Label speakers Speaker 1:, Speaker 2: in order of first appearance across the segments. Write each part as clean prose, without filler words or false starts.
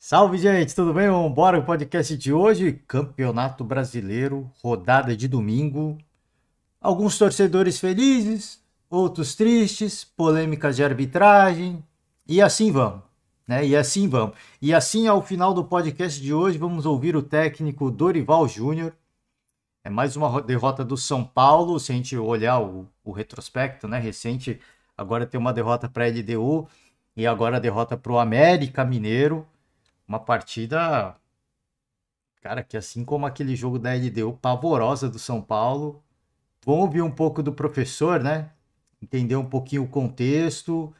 Speaker 1: Salve, gente, tudo bem? Vamos embora o podcast de hoje. Campeonato Brasileiro, rodada de domingo. Alguns torcedores felizes, outros tristes, polêmicas de arbitragem. E assim vamos, né? E assim vamos. E assim, ao final do podcast de hoje, vamos ouvir o técnico Dorival Júnior. É mais uma derrota do São Paulo. Se a gente olhar o retrospecto, né? Recente, agora tem uma derrota para a LDU e agora a derrota para o América Mineiro. Uma partida, cara, que assim como aquele jogo da LDU pavorosa do São Paulo, vamos ouvir um pouco do professor, né? Entender um pouquinho o contexto,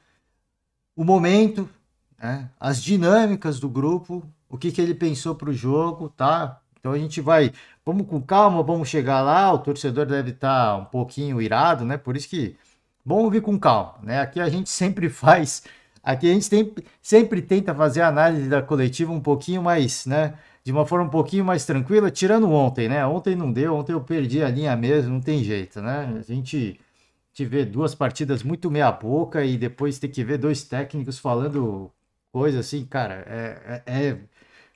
Speaker 1: o momento, né? As dinâmicas do grupo, o que ele pensou para o jogo, tá? Então a gente vai, vamos com calma, vamos chegar lá. O torcedor deve estar um pouquinho irado, né? Por isso que vamos ouvir com calma, né? Aqui a gente sempre faz, aqui a gente sempre tenta fazer a análise da coletiva um pouquinho mais, né? De uma forma um pouquinho mais tranquila, tirando ontem, né? Ontem não deu, ontem eu perdi a linha mesmo, não tem jeito, né? A gente te vê duas partidas muito meia boca e depois ter que ver dois técnicos falando coisa assim, cara,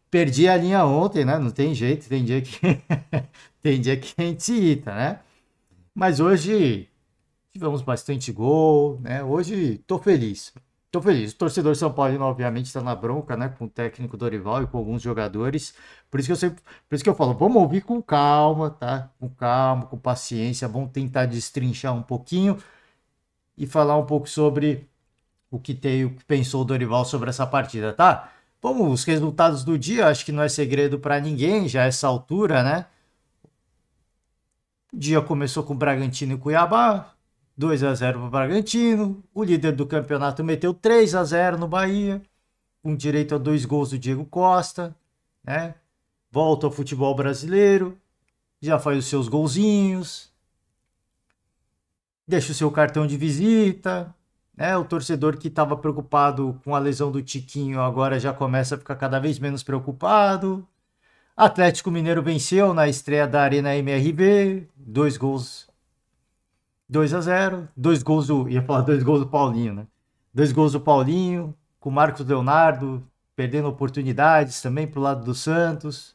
Speaker 1: perdi a linha ontem, né? Não tem jeito, tem dia que tem dia que a gente se irrita, né? Mas hoje tivemos bastante gol, né? Hoje tô feliz. Tô feliz. O torcedor São Paulino, obviamente, está na bronca, né? Com o técnico Dorival e com alguns jogadores. Por isso que eu sempre, por isso que eu falo, vamos ouvir com calma, tá? Com calma, com paciência. Vamos tentar destrinchar um pouquinho e falar um pouco sobre o que pensou o Dorival sobre essa partida, tá? Vamos, os resultados do dia, acho que não é segredo para ninguém, já a essa altura, né? O dia começou com Bragantino e Cuiabá, 2-0 para o Bragantino. O líder do campeonato meteu 3-0 no Bahia, com direito a 2 gols do Diego Costa, né? Volta ao futebol brasileiro, já faz os seus golzinhos, deixa o seu cartão de visita, né? O torcedor que estava preocupado com a lesão do Tiquinho agora já começa a ficar cada vez menos preocupado. Atlético Mineiro venceu na estreia da Arena MRV, 2 gols, 2-0, 2 gols do, ia falar 2 gols do Paulinho, né? 2 gols do Paulinho, com Marcos Leonardo perdendo oportunidades também pro lado do Santos.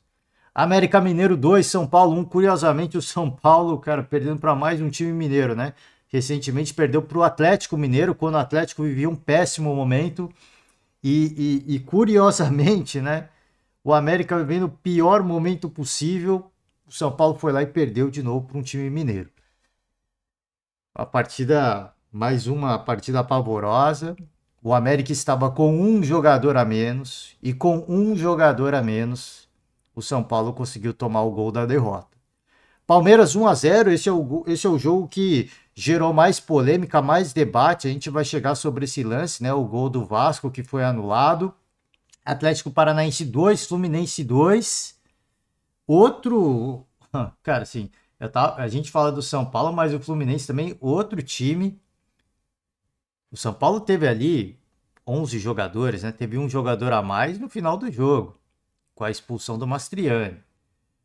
Speaker 1: América Mineiro 2, São Paulo 1. Curiosamente, o São Paulo, cara, perdendo para mais um time mineiro, né? Recentemente perdeu para o Atlético Mineiro, quando o Atlético vivia um péssimo momento. E curiosamente, né? O América vivendo o pior momento possível. O São Paulo foi lá e perdeu de novo para um time mineiro. A partida, mais uma partida pavorosa. O América estava com um jogador a menos. E com um jogador a menos, o São Paulo conseguiu tomar o gol da derrota. Palmeiras 1-0, esse é o jogo que gerou mais polêmica, mais debate. A gente vai chegar sobre esse lance, né? O gol do Vasco que foi anulado. Atlético Paranaense 2, Fluminense 2. Outro. Cara, assim, a gente fala do São Paulo, mas o Fluminense também, outro time. O São Paulo teve ali 11 jogadores, né? Teve um jogador a mais no final do jogo, com a expulsão do Mastriani.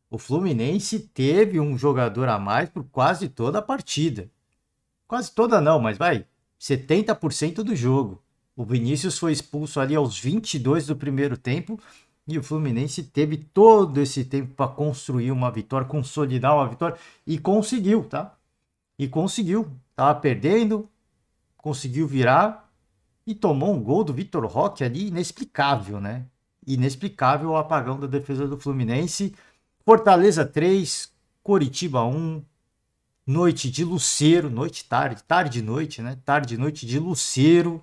Speaker 1: O Fluminense teve um jogador a mais por quase toda a partida. Quase toda não, mas vai, 70% do jogo. O Vinícius foi expulso ali aos 22 do primeiro tempo e o Fluminense teve todo esse tempo para construir uma vitória, consolidar uma vitória e conseguiu, tá? E conseguiu. Tava perdendo, conseguiu virar e tomou um gol do Vitor Roque ali inexplicável, né? Inexplicável o apagão da defesa do Fluminense. Fortaleza 3, Coritiba 1, noite de Luceiro, noite tarde, tarde noite, né? Tarde noite de Luceiro,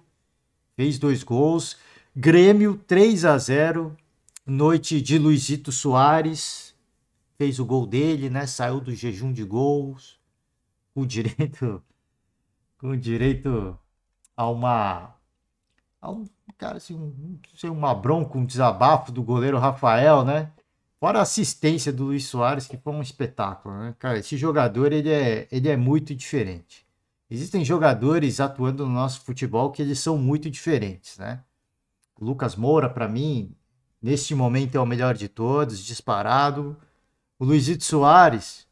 Speaker 1: fez 2 gols. Grêmio 3-0, noite de Luizito Soares, fez o gol dele, né? Saiu do jejum de gols, com direito, com direito a uma, a um, cara assim, uma bronca, um desabafo do goleiro Rafael, né? Fora a assistência do Luiz Soares, que foi um espetáculo, né? Cara, esse jogador, ele é muito diferente. Existem jogadores atuando no nosso futebol que eles são muito diferentes, né? O Lucas Moura, para mim, neste momento é o melhor de todos, disparado. O Luizito Soares,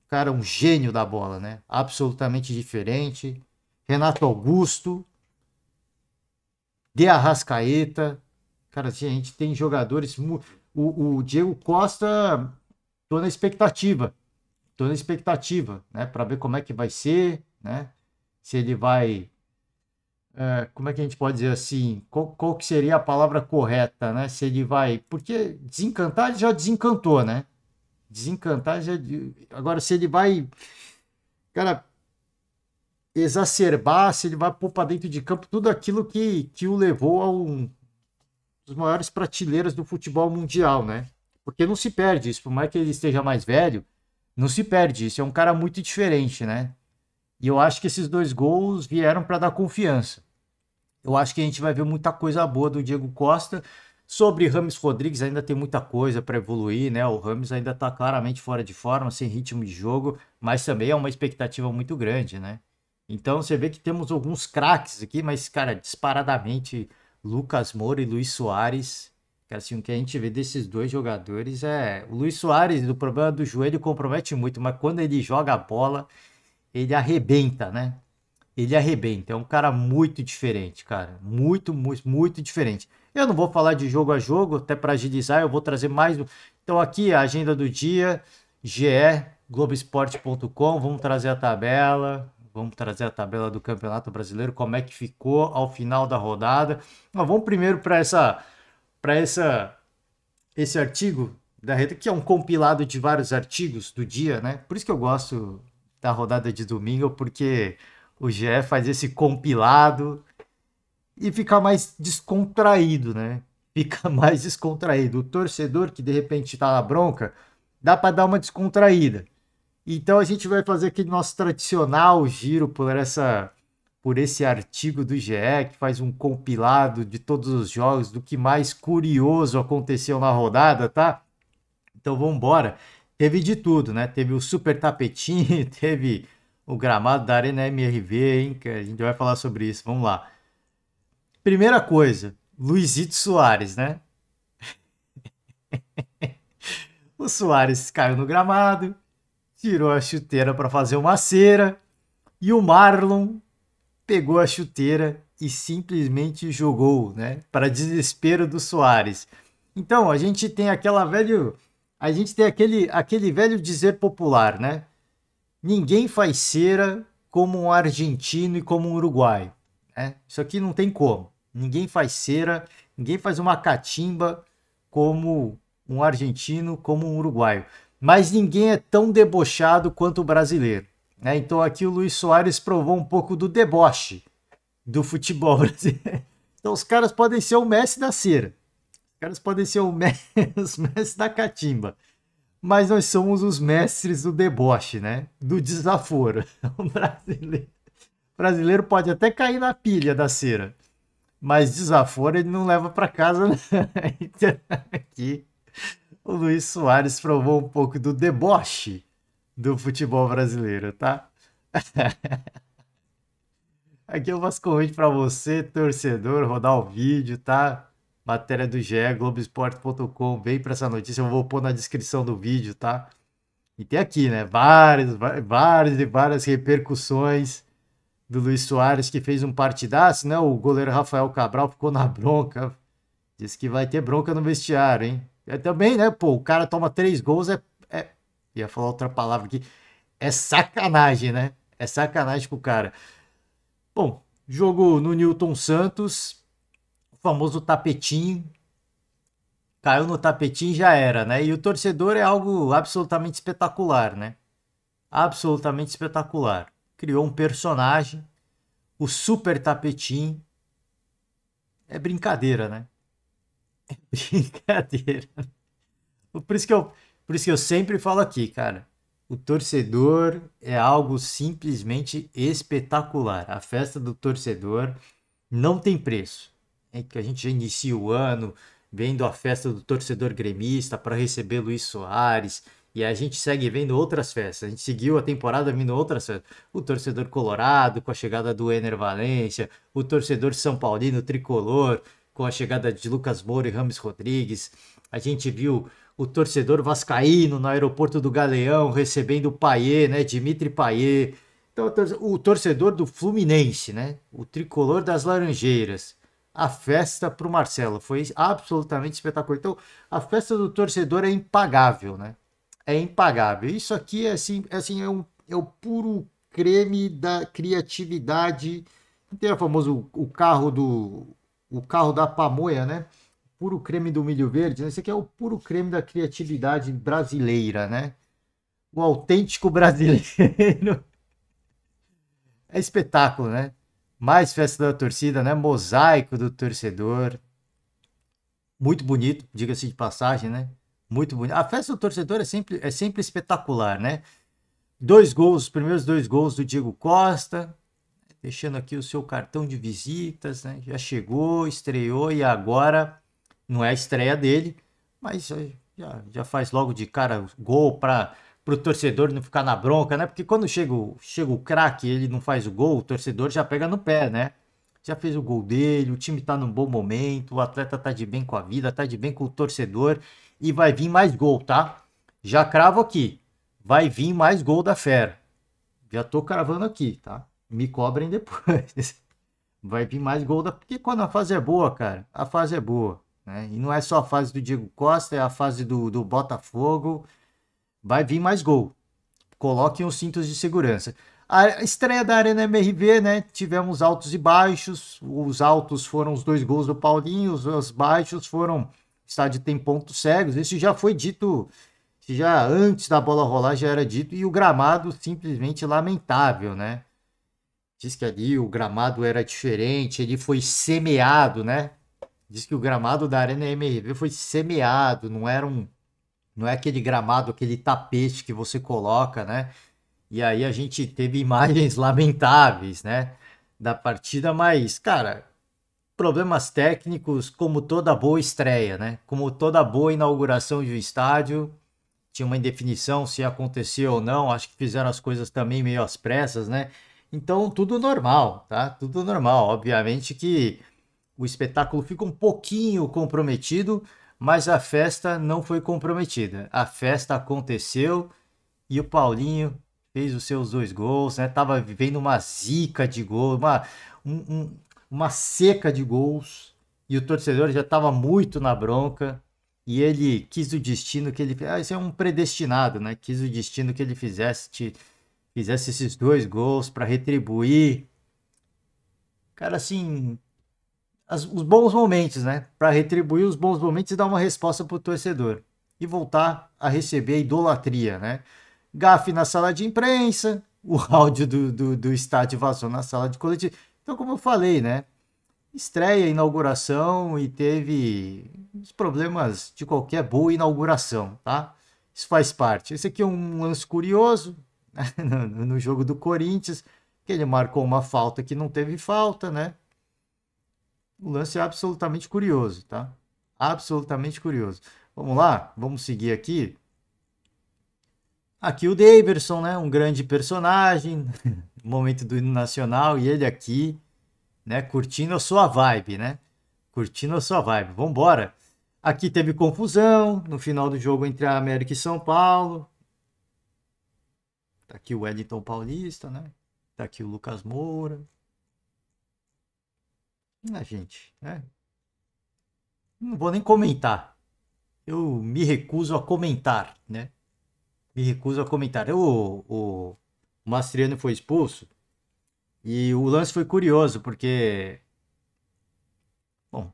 Speaker 1: cara, um gênio da bola, né? Absolutamente diferente. Renato Augusto, De Arrascaeta, Cara, assim, a gente tem jogadores. O Diego Costa, tô na expectativa. Tô na expectativa, né? Para ver como é que vai ser, né? Se ele vai. Como é que a gente pode dizer assim? Qual que seria a palavra correta, né? Se ele vai. Porque desencantar ele já desencantou, né? Desencantar já. Agora, se ele vai. Cara, exacerbar, se ele vai pôr para dentro de campo tudo aquilo que o levou a um dos maiores prateleiras do futebol mundial, né? Porque não se perde isso, por mais que ele esteja mais velho, não se perde isso. É um cara muito diferente, né? E eu acho que esses dois gols vieram para dar confiança. Eu acho que a gente vai ver muita coisa boa do Diego Costa. Sobre Rames Rodrigues, ainda tem muita coisa para evoluir, né? O Rames ainda está claramente fora de forma, sem ritmo de jogo, mas também é uma expectativa muito grande, né? Então você vê que temos alguns craques aqui, mas, cara, disparadamente, Lucas Moura e Luis Soares. Cara, assim, o que a gente vê desses dois jogadores é. O Luis Soares, o problema do joelho, compromete muito, mas quando ele joga a bola, ele arrebenta, né? Ele arrebenta. É um cara muito diferente, cara. Muito, muito, muito diferente. Eu não vou falar de jogo a jogo, até para agilizar, eu vou trazer mais. Então, aqui a agenda do dia, GE, Globoesporte.com. Vamos trazer a tabela. Vamos trazer a tabela do Campeonato Brasileiro, como é que ficou ao final da rodada. Mas vamos primeiro para esse artigo da Rede, que é um compilado de vários artigos do dia, né? Por isso que eu gosto da rodada de domingo, porque o GE faz esse compilado e fica mais descontraído, né? Fica mais descontraído. O torcedor que de repente tá na bronca, dá para dar uma descontraída. Então a gente vai fazer aquele nosso tradicional giro por esse artigo do GE, que faz um compilado de todos os jogos, do que mais curioso aconteceu na rodada, tá? Então vamos embora. Teve de tudo, né? Teve o super tapetinho, teve o gramado da Arena MRV, hein? Que a gente vai falar sobre isso. Vamos lá. Primeira coisa, Luizito Soares, né? O Soares caiu no gramado, tirou a chuteira para fazer uma cera e o Marlon pegou a chuteira e simplesmente jogou, né? Para desespero do Soares. Então, a gente tem aquele velho dizer popular, né? Ninguém faz cera como um argentino e como um uruguaio, né? Isso aqui não tem como. Ninguém faz cera, ninguém faz uma catimba como um argentino, como um uruguaio. Mas ninguém é tão debochado quanto o brasileiro, né? Então aqui o Luis Soares provou um pouco do deboche do futebol brasileiro. Então os caras podem ser o Messi da cera. Os caras podem ser os Messi da catimba. Mas nós somos os mestres do deboche, né? Do desaforo. O brasileiro pode até cair na pilha da cera, mas desaforo ele não leva para casa, né? Então, aqui o Luis Soares provou um pouco do deboche do futebol brasileiro, tá? Aqui eu faço convite para você, torcedor, rodar o vídeo, tá? Matéria do GE, Globoesporte.com. Vem para essa notícia, eu vou pôr na descrição do vídeo, tá? E tem aqui, né? Várias repercussões do Luis Soares, que fez um partidaço, né? O goleiro Rafael Cabral ficou na bronca. Disse que vai ter bronca no vestiário, hein? É também, né? Pô, o cara toma 3 gols, ia falar outra palavra aqui. É sacanagem, né? É sacanagem com o cara. Bom, jogo no Newton Santos, o famoso tapetinho. Caiu no tapetinho e já era, né? E o torcedor é algo absolutamente espetacular, né? Absolutamente espetacular. Criou um personagem, o super tapetinho. É brincadeira, né? É brincadeira. Por isso que eu sempre falo aqui, cara. O torcedor é algo simplesmente espetacular. A festa do torcedor não tem preço. É que a gente já inicia o ano vendo a festa do torcedor gremista para receber Luis Soares. E a gente segue vendo outras festas. A gente seguiu a temporada vendo outras festas. O torcedor colorado com a chegada do Ener Valencia. O torcedor são paulino tricolor com a chegada de Lucas Moura e Rames Rodrigues. A gente viu o torcedor vascaíno no aeroporto do Galeão recebendo o Payet, né? Dimitri Payet. Então, o torcedor do Fluminense, né? O tricolor das Laranjeiras. a festa para o Marcelo. Foi absolutamente espetacular. Então, a festa do torcedor é impagável, né? É impagável. Isso aqui é o puro creme da criatividade. Tem o famoso o carro da pamonha, né? Puro creme do milho verde. Né? Esse aqui é o puro creme da criatividade brasileira, né? O autêntico brasileiro. É espetáculo, né? Mais festa da torcida, né? Mosaico do torcedor. Muito bonito, diga-se de passagem, né? Muito bonito. A festa do torcedor é sempre espetacular, né? Dois gols, os primeiros dois gols do Diego Costa, deixando aqui o seu cartão de visitas, né? Já chegou, estreou e agora não é a estreia dele, mas já faz logo de cara gol para o torcedor não ficar na bronca, né? Porque quando chega o craque e ele não faz o gol, o torcedor já pega no pé, né? Já fez o gol dele, o time tá num bom momento, o atleta tá de bem com a vida, tá de bem com o torcedor e vai vir mais gol, tá? Já cravo aqui, vai vir mais gol da Fera. Já tô cravando aqui, tá? Me cobrem depois. Vai vir mais gol da. Porque quando a fase é boa, cara, a fase é boa. Né? E não é só a fase do Diego Costa, é a fase do Botafogo. Vai vir mais gol. Coloquem os cintos de segurança. A estreia da Arena MRV, né? Tivemos altos e baixos. Os altos foram os dois gols do Paulinho, os baixos foram. O estádio tem pontos cegos. Isso já foi dito. Já antes da bola rolar já era dito. E o gramado simplesmente lamentável, né? Diz que ali o gramado era diferente, ele foi semeado, né? Diz que o gramado da Arena MRV foi semeado, não é aquele gramado, aquele tapete que você coloca, né? E aí a gente teve imagens lamentáveis, né? Da partida, mas, cara, problemas técnicos, como toda boa estreia, né? Como toda boa inauguração de um estádio, tinha uma indefinição se aconteceu ou não, acho que fizeram as coisas também meio às pressas, né? Então, tudo normal, tá? Tudo normal. Obviamente que o espetáculo fica um pouquinho comprometido, mas a festa não foi comprometida. A festa aconteceu e o Paulinho fez os seus dois gols, né? Tava vivendo uma zica de gols, uma seca de gols, e o torcedor já estava muito na bronca. E ele quis o destino que ele. Ah, isso é um predestinado, né? Quis o destino que ele fizesse esses dois gols para retribuir. Cara, assim, os bons momentos, né? Para retribuir os bons momentos e dar uma resposta pro torcedor. E voltar a receber a idolatria, né? Gafe na sala de imprensa, o áudio do estádio vazou na sala de coletivo. Então, como eu falei, né? Estreia, inauguração e teve os problemas de qualquer boa inauguração, tá? Isso faz parte. Esse aqui é um lance curioso, né? No jogo do Corinthians, que ele marcou uma falta que não teve falta, né? O lance é absolutamente curioso, tá? Absolutamente curioso. Vamos lá, vamos seguir aqui. Aqui o Daverson, né? Um grande personagem, momento do hino nacional, e ele aqui, né? Curtindo a sua vibe, né? Curtindo a sua vibe. Vambora. Aqui teve confusão no final do jogo entre a América e São Paulo. Tá aqui o Wellington Paulista, né? Tá aqui o Lucas Moura. Gente, né? Não vou nem comentar. Eu me recuso a comentar, né? Me recuso a comentar. O Mastriano foi expulso e o lance foi curioso, porque, bom,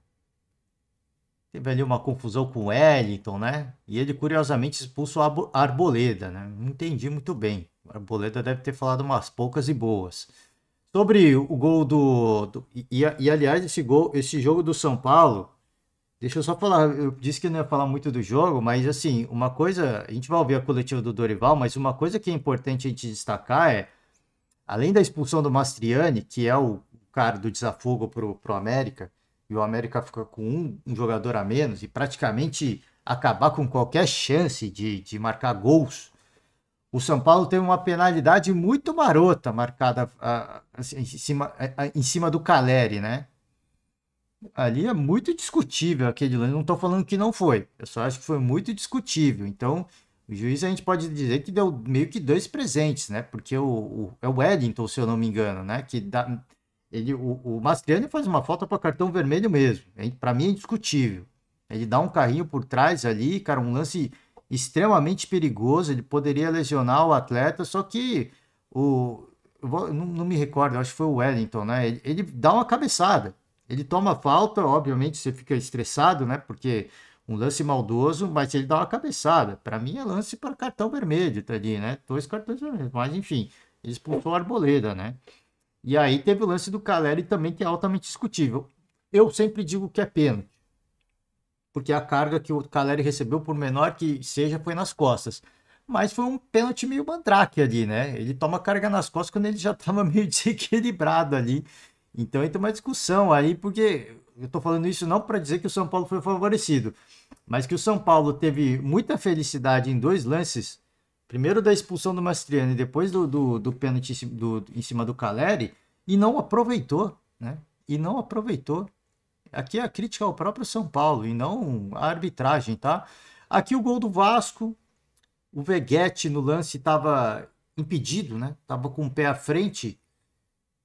Speaker 1: teve ali uma confusão com o Wellington, né? E ele curiosamente expulsou a Arboleda, né? Não entendi muito bem. A Arboleda deve ter falado umas poucas e boas. Sobre o gol aliás, esse jogo do São Paulo, deixa eu só falar, eu disse que não ia falar muito do jogo, mas assim, uma coisa, a gente vai ouvir a coletiva do Dorival, mas uma coisa que é importante a gente destacar é, além da expulsão do Mastriani, que é o cara do desafogo pro América, e o América fica com um jogador a menos e praticamente acabar com qualquer chance de marcar gols, o São Paulo teve uma penalidade muito marota marcada assim, em cima do Caleri, né? Ali é muito discutível aquele lance. Não estou falando que não foi. Eu só acho que foi muito discutível. Então, o juiz a gente pode dizer que deu meio que dois presentes, né? Porque é o Wellington, se eu não me engano, né? O Mastriani faz uma falta para cartão vermelho mesmo. Para mim é indiscutível. Ele dá um carrinho por trás ali, cara, um lance extremamente perigoso. Ele poderia lesionar o atleta, só que não me recordo, acho que foi o Wellington, né? Ele dá uma cabeçada. Ele toma falta, obviamente você fica estressado, né? Porque um lance maldoso, mas ele dá uma cabeçada. Para mim é lance para cartão vermelho, tá ali, né? 2 cartões vermelhos, mas enfim, ele expulsou a Arboleda, né? E aí teve o lance do Caleri também, que é altamente discutível. Eu sempre digo que é pênalti, porque a carga que o Caleri recebeu, por menor que seja, foi nas costas. Mas foi um pênalti meio mandrake ali, né? Ele toma carga nas costas quando ele já estava meio desequilibrado ali. Então entra uma discussão aí, porque eu tô falando isso não para dizer que o São Paulo foi favorecido, mas que o São Paulo teve muita felicidade em 2 lances. Primeiro da expulsão do Mastriani, depois do pênalti em cima do Caleri, e não aproveitou, né? E não aproveitou. Aqui a crítica ao próprio São Paulo e não a arbitragem, tá? Aqui o gol do Vasco, o Veguete no lance estava impedido, né? Tava com o pé à frente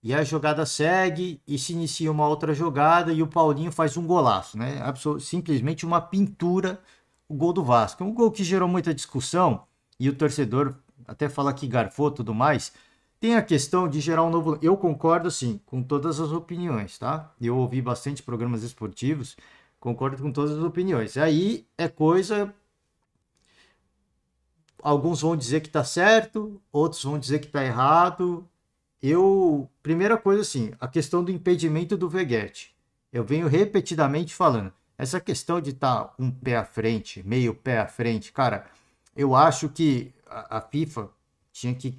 Speaker 1: e a jogada segue e se inicia uma outra jogada e o Paulinho faz um golaço, né? Simplesmente uma pintura o gol do Vasco. Um gol que gerou muita discussão e o torcedor até fala que garfou tudo mais. Tem a questão de gerar um novo. Eu concordo, sim, com todas as opiniões, tá? Eu ouvi bastante programas esportivos, concordo com todas as opiniões. Aí é coisa. Alguns vão dizer que tá certo, outros vão dizer que tá errado. Primeira coisa assim, a questão do impedimento do Veguete. Eu venho repetidamente falando. Essa questão de estar um pé à frente, meio pé à frente, cara, eu acho que a FIFA tinha que,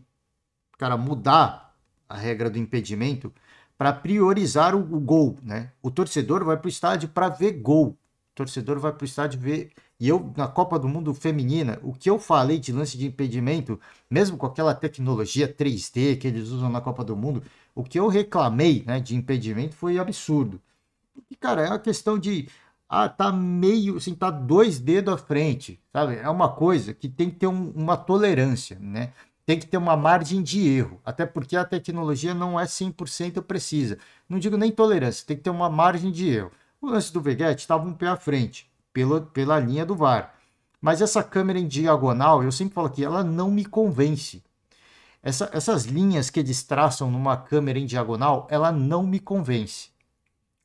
Speaker 1: cara, mudar a regra do impedimento para priorizar o gol, né? O torcedor vai para o estádio para ver gol. O torcedor vai para o estádio ver. E eu, na Copa do Mundo Feminina, o que eu falei de lance de impedimento, mesmo com aquela tecnologia 3D que eles usam na Copa do Mundo, o que eu reclamei, né, de impedimento foi absurdo. E, cara, é uma questão de. Ah, tá meio. Assim, tá 2 dedos à frente, sabe? É uma coisa que tem que ter uma tolerância, né? Tem que ter uma margem de erro, até porque a tecnologia não é 100% precisa. Não digo nem tolerância, tem que ter uma margem de erro. O lance do Veguete estava um pé à frente, pela linha do VAR. Mas essa câmera em diagonal, eu sempre falo aqui, ela não me convence. Essas linhas que eles traçam numa câmera em diagonal, ela não me convence.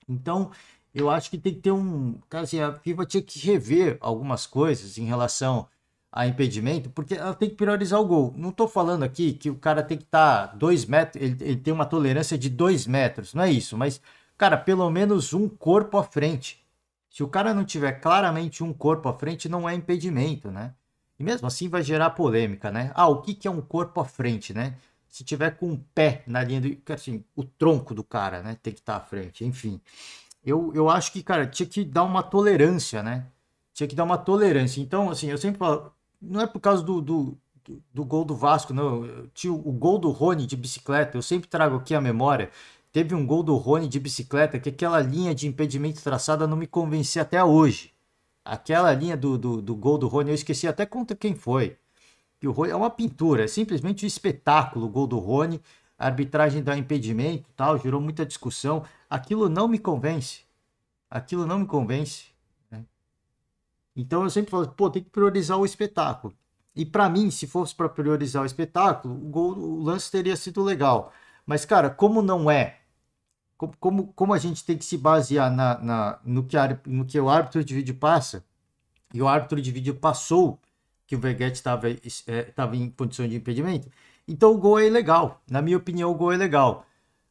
Speaker 1: Então, eu acho que tem que ter um. Cara, assim, a FIFA tinha que rever algumas coisas em relação a impedimento, porque ela tem que priorizar o gol. Não estou falando aqui que o cara tem que estar 2 metros, ele tem uma tolerância de 2 metros, não é isso, mas, cara, pelo menos um corpo à frente. Se o cara não tiver claramente um corpo à frente, não é impedimento, né? E mesmo assim vai gerar polêmica, né? Ah, o que que é um corpo à frente, né? Se tiver com o pé na linha do. Assim, o tronco do cara, né? Tem que estar à frente, enfim. Eu acho que, cara, tinha que dar uma tolerância, né? Tinha que dar uma tolerância. Então, assim, eu sempre falo, não é por causa do gol do Vasco, não. Tinha o gol do Rony de bicicleta, eu sempre trago aqui a memória. Teve um gol do Rony de bicicleta que aquela linha de impedimento traçada não me convencia até hoje. Aquela linha do gol do Rony, eu esqueci até contra quem foi. E o Rony é uma pintura, é simplesmente um espetáculo o gol do Rony. A arbitragem dá impedimento, tal, gerou muita discussão. Aquilo não me convence. Aquilo não me convence, né? Então eu sempre falo, pô, tem que priorizar o espetáculo. E para mim, se fosse para priorizar o espetáculo, o lance teria sido legal. Mas, cara, como não é, como a gente tem que se basear no que o árbitro de vídeo passa, e o árbitro de vídeo passou que o Veguete estava em condição de impedimento, então o gol é ilegal. Na minha opinião, o gol é legal.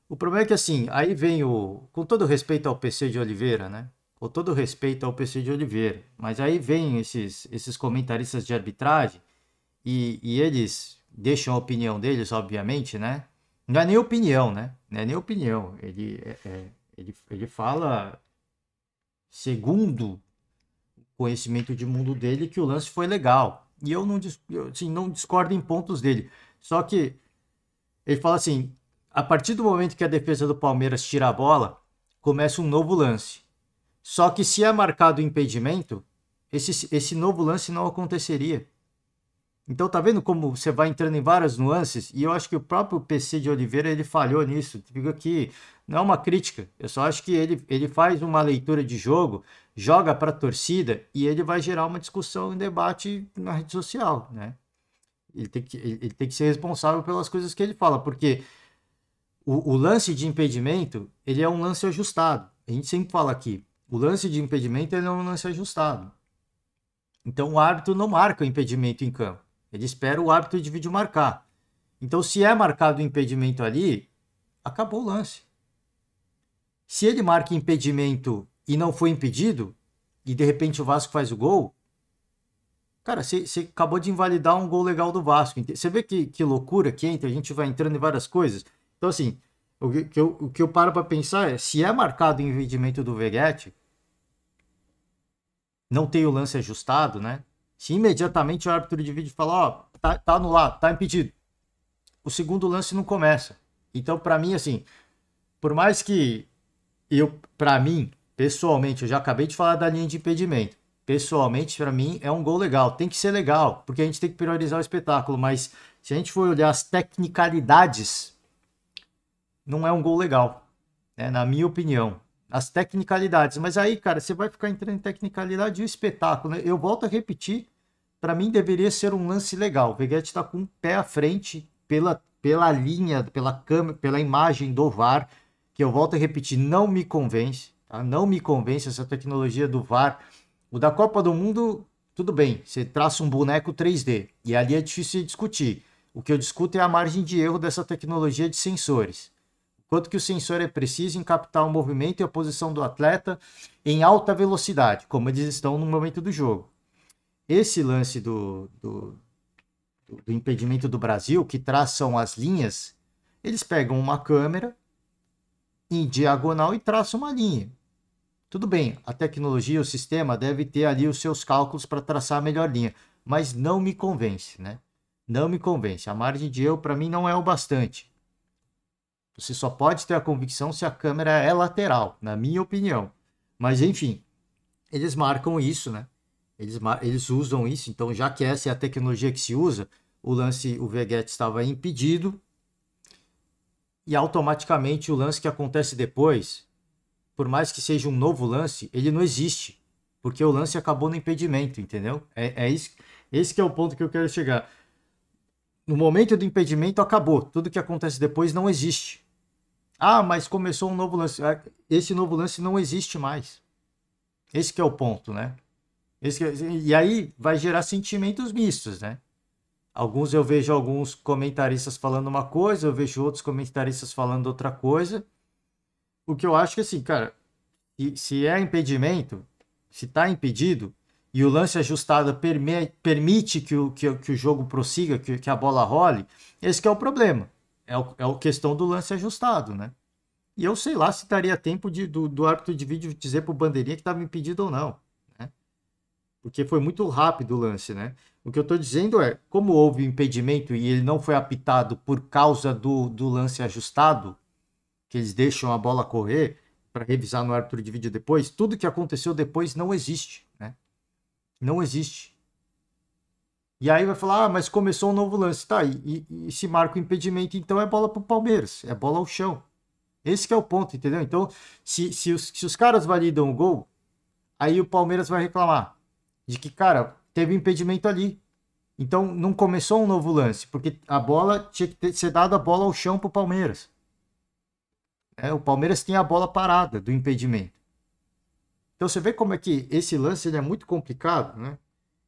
Speaker 1: O problema é que, assim, aí vem o. Com todo respeito ao PC de Oliveira, né? Com todo respeito ao PC de Oliveira. Mas aí vem esses comentaristas de arbitragem e eles deixam a opinião deles, obviamente, né? Não é nem opinião, né? Não é nem opinião. Ele fala, segundo o conhecimento de mundo dele, que o lance foi legal. E eu não, assim, não discordo em pontos dele. Só que ele fala assim: a partir do momento que a defesa do Palmeiras tira a bola, começa um novo lance. Só que se é marcado o impedimento, esse novo lance não aconteceria. Então tá vendo como você vai entrando em várias nuances? E eu acho que o próprio PC de Oliveira ele falhou nisso. Fica aqui, não é uma crítica. Eu só acho que ele faz uma leitura de jogo, joga para a torcida e ele vai gerar uma discussão, um debate na rede social, né? Ele tem que ser responsável pelas coisas que ele fala, porque o lance de impedimento ele é um lance ajustado. A gente sempre fala aqui, o lance de impedimento ele é um lance ajustado. Então o árbitro não marca o impedimento em campo. Ele espera o árbitro de vídeo marcar. Então, se é marcado o impedimento ali, acabou o lance. Se ele marca impedimento e não foi impedido, e de repente o Vasco faz o gol, cara, você acabou de invalidar um gol legal do Vasco. Você vê que loucura que entra, a gente vai entrando em várias coisas. Então, assim, o que eu paro para pensar é, se é marcado o impedimento do Veguete, não tem o lance ajustado, né? Se imediatamente o árbitro de vídeo fala, ó, tá anulado, tá impedido, o segundo lance não começa. Então, para mim, assim, por mais que para mim, pessoalmente, eu já acabei de falar da linha de impedimento. Pessoalmente, para mim, é um gol legal. Tem que ser legal, porque a gente tem que priorizar o espetáculo. Mas se a gente for olhar as tecnicalidades, não é um gol legal, né? Na minha opinião. As tecnicalidades. Mas aí, cara, você vai ficar entrando em tecnicalidade e o espetáculo, né? Eu volto a repetir, para mim deveria ser um lance legal. O Veguete está com um pé à frente pela linha, pela câmera, pela imagem do VAR, que eu volto a repetir, não me convence, tá? Não me convence essa tecnologia do VAR. O da Copa do Mundo, tudo bem, você traça um boneco 3D, e ali é difícil de discutir. O que eu discuto é a margem de erro dessa tecnologia de sensores. Quanto que o sensor é preciso em captar o movimento e a posição do atleta em alta velocidade, como eles estão no momento do jogo. Esse lance do impedimento do Brasil, que traçam as linhas, eles pegam uma câmera em diagonal e traçam uma linha. Tudo bem, a tecnologia, o sistema deve ter ali os seus cálculos para traçar a melhor linha, mas não me convence, né? Não me convence. A margem de erro para mim não é o bastante. Você só pode ter a convicção se a câmera é lateral, na minha opinião. Mas enfim, eles marcam isso, né? Eles usam isso, então já que essa é a tecnologia que se usa, o Veguete estava impedido e automaticamente o lance que acontece depois, por mais que seja um novo lance, ele não existe, porque o lance acabou no impedimento, entendeu? Esse que é o ponto que eu quero chegar. No momento do impedimento acabou, tudo que acontece depois não existe. Ah, mas começou um novo lance. Esse novo lance não existe mais. Esse que é o ponto, né? E aí vai gerar sentimentos mistos, né? Eu vejo alguns comentaristas falando uma coisa, eu vejo outros comentaristas falando outra coisa. O que eu acho que assim, cara, se é impedimento, se está impedido e o lance ajustado permite que o jogo prossiga, que a bola role, esse que é o problema. É a questão do lance ajustado, né? E eu sei lá se daria tempo do árbitro de vídeo dizer pro bandeirinha que estava impedido ou não, né? Porque foi muito rápido o lance, né? O que eu estou dizendo é, como houve impedimento e ele não foi apitado por causa do lance ajustado, que eles deixam a bola correr para revisar no árbitro de vídeo depois, tudo que aconteceu depois não existe, né? Não existe. E aí vai falar, ah, mas começou um novo lance. Tá, e se marca o impedimento, então é bola pro Palmeiras, é bola ao chão. Esse que é o ponto, entendeu? Então, se os caras validam o gol, aí o Palmeiras vai reclamar de que, cara, teve impedimento ali. Então, não começou um novo lance, porque a bola tinha que ser dada a bola ao chão pro Palmeiras. O Palmeiras tem a bola parada do impedimento. Então, você vê como é que esse lance ele é muito complicado, né?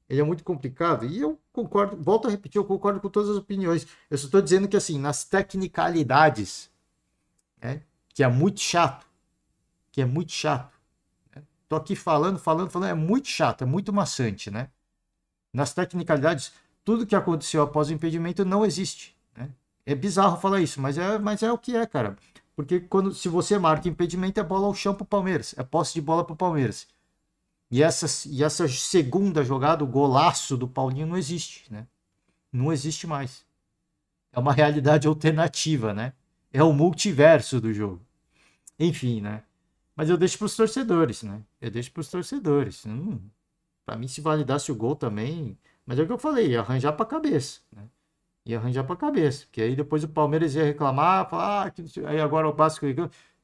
Speaker 1: Ele é muito complicado. E eu concordo, volto a repetir, eu concordo com todas as opiniões. Eu só estou dizendo que, assim, nas tecnicalidades, né, que é muito chato, que é muito chato. Né? Tô aqui falando, é muito chato, é muito maçante, né? Nas tecnicalidades, tudo que aconteceu após o impedimento não existe, né? É bizarro falar isso, mas é o que é, cara. Porque se você marca impedimento, é bola ao chão pro Palmeiras, é posse de bola pro Palmeiras. E essa segunda jogada, o golaço do Paulinho, não existe, né? Não existe mais. É uma realidade alternativa, né? É o multiverso do jogo. Enfim, né? Mas eu deixo para os torcedores, né? Eu deixo para os torcedores. Para mim, se validasse o gol também, Mas é o que eu falei, ia arranjar pra cabeça, né? Ia arranjar pra cabeça, porque aí depois o Palmeiras ia reclamar, falar, que não sei- aí agora o Vasco...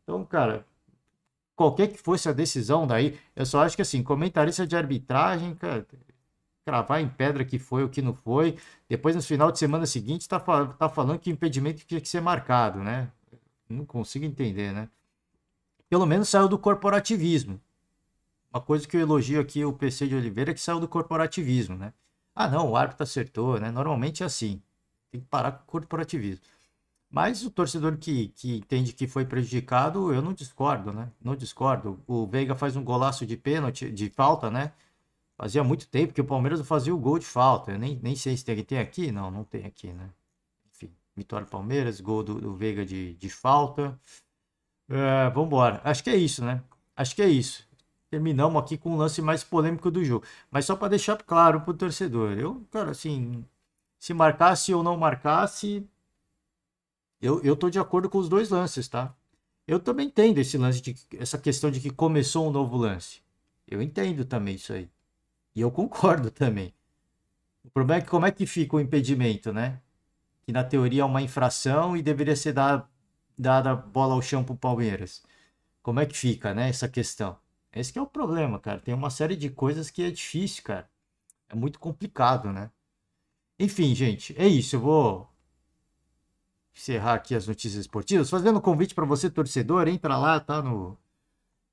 Speaker 1: Então, cara, qualquer que fosse a decisão daí, eu só acho que assim, comentarista de arbitragem, cara, cravar em pedra que foi ou que não foi, depois no final de semana seguinte tá falando que o impedimento tinha que ser marcado, né? Não consigo entender, né? Pelo menos saiu do corporativismo. Uma coisa que eu elogio aqui o PC de Oliveira é que saiu do corporativismo, né? Ah, não, o árbitro acertou, né? Normalmente é assim. Tem que parar com o corporativismo. Mas o torcedor que entende que foi prejudicado, eu não discordo, né? Não discordo. O Veiga faz um golaço de pênalti, de falta, né? Fazia muito tempo que o Palmeiras não fazia o gol de falta. Eu nem sei se tem aqui. Não, não tem aqui, né? Enfim, vitória do Palmeiras, gol do Veiga de falta. Vambora. Acho que é isso, né? Acho que é isso. Terminamos aqui com o lance mais polêmico do jogo. Mas só para deixar claro pro torcedor, eu, cara, assim, se marcasse ou não marcasse, eu tô de acordo com os dois lances, tá? Eu também entendo esse lance essa questão de que começou um novo lance. Eu entendo também isso aí. E eu concordo também. O problema é que como é que fica o impedimento, né? Que na teoria é uma infração e deveria ser dada a bola ao chão pro Palmeiras. Como é que fica, né, essa questão? Esse que é o problema, cara. Tem uma série de coisas que é difícil, cara. É muito complicado, né? Enfim, gente, é isso. Eu vou encerrar aqui as notícias esportivas, fazendo um convite para você, torcedor, entra lá, tá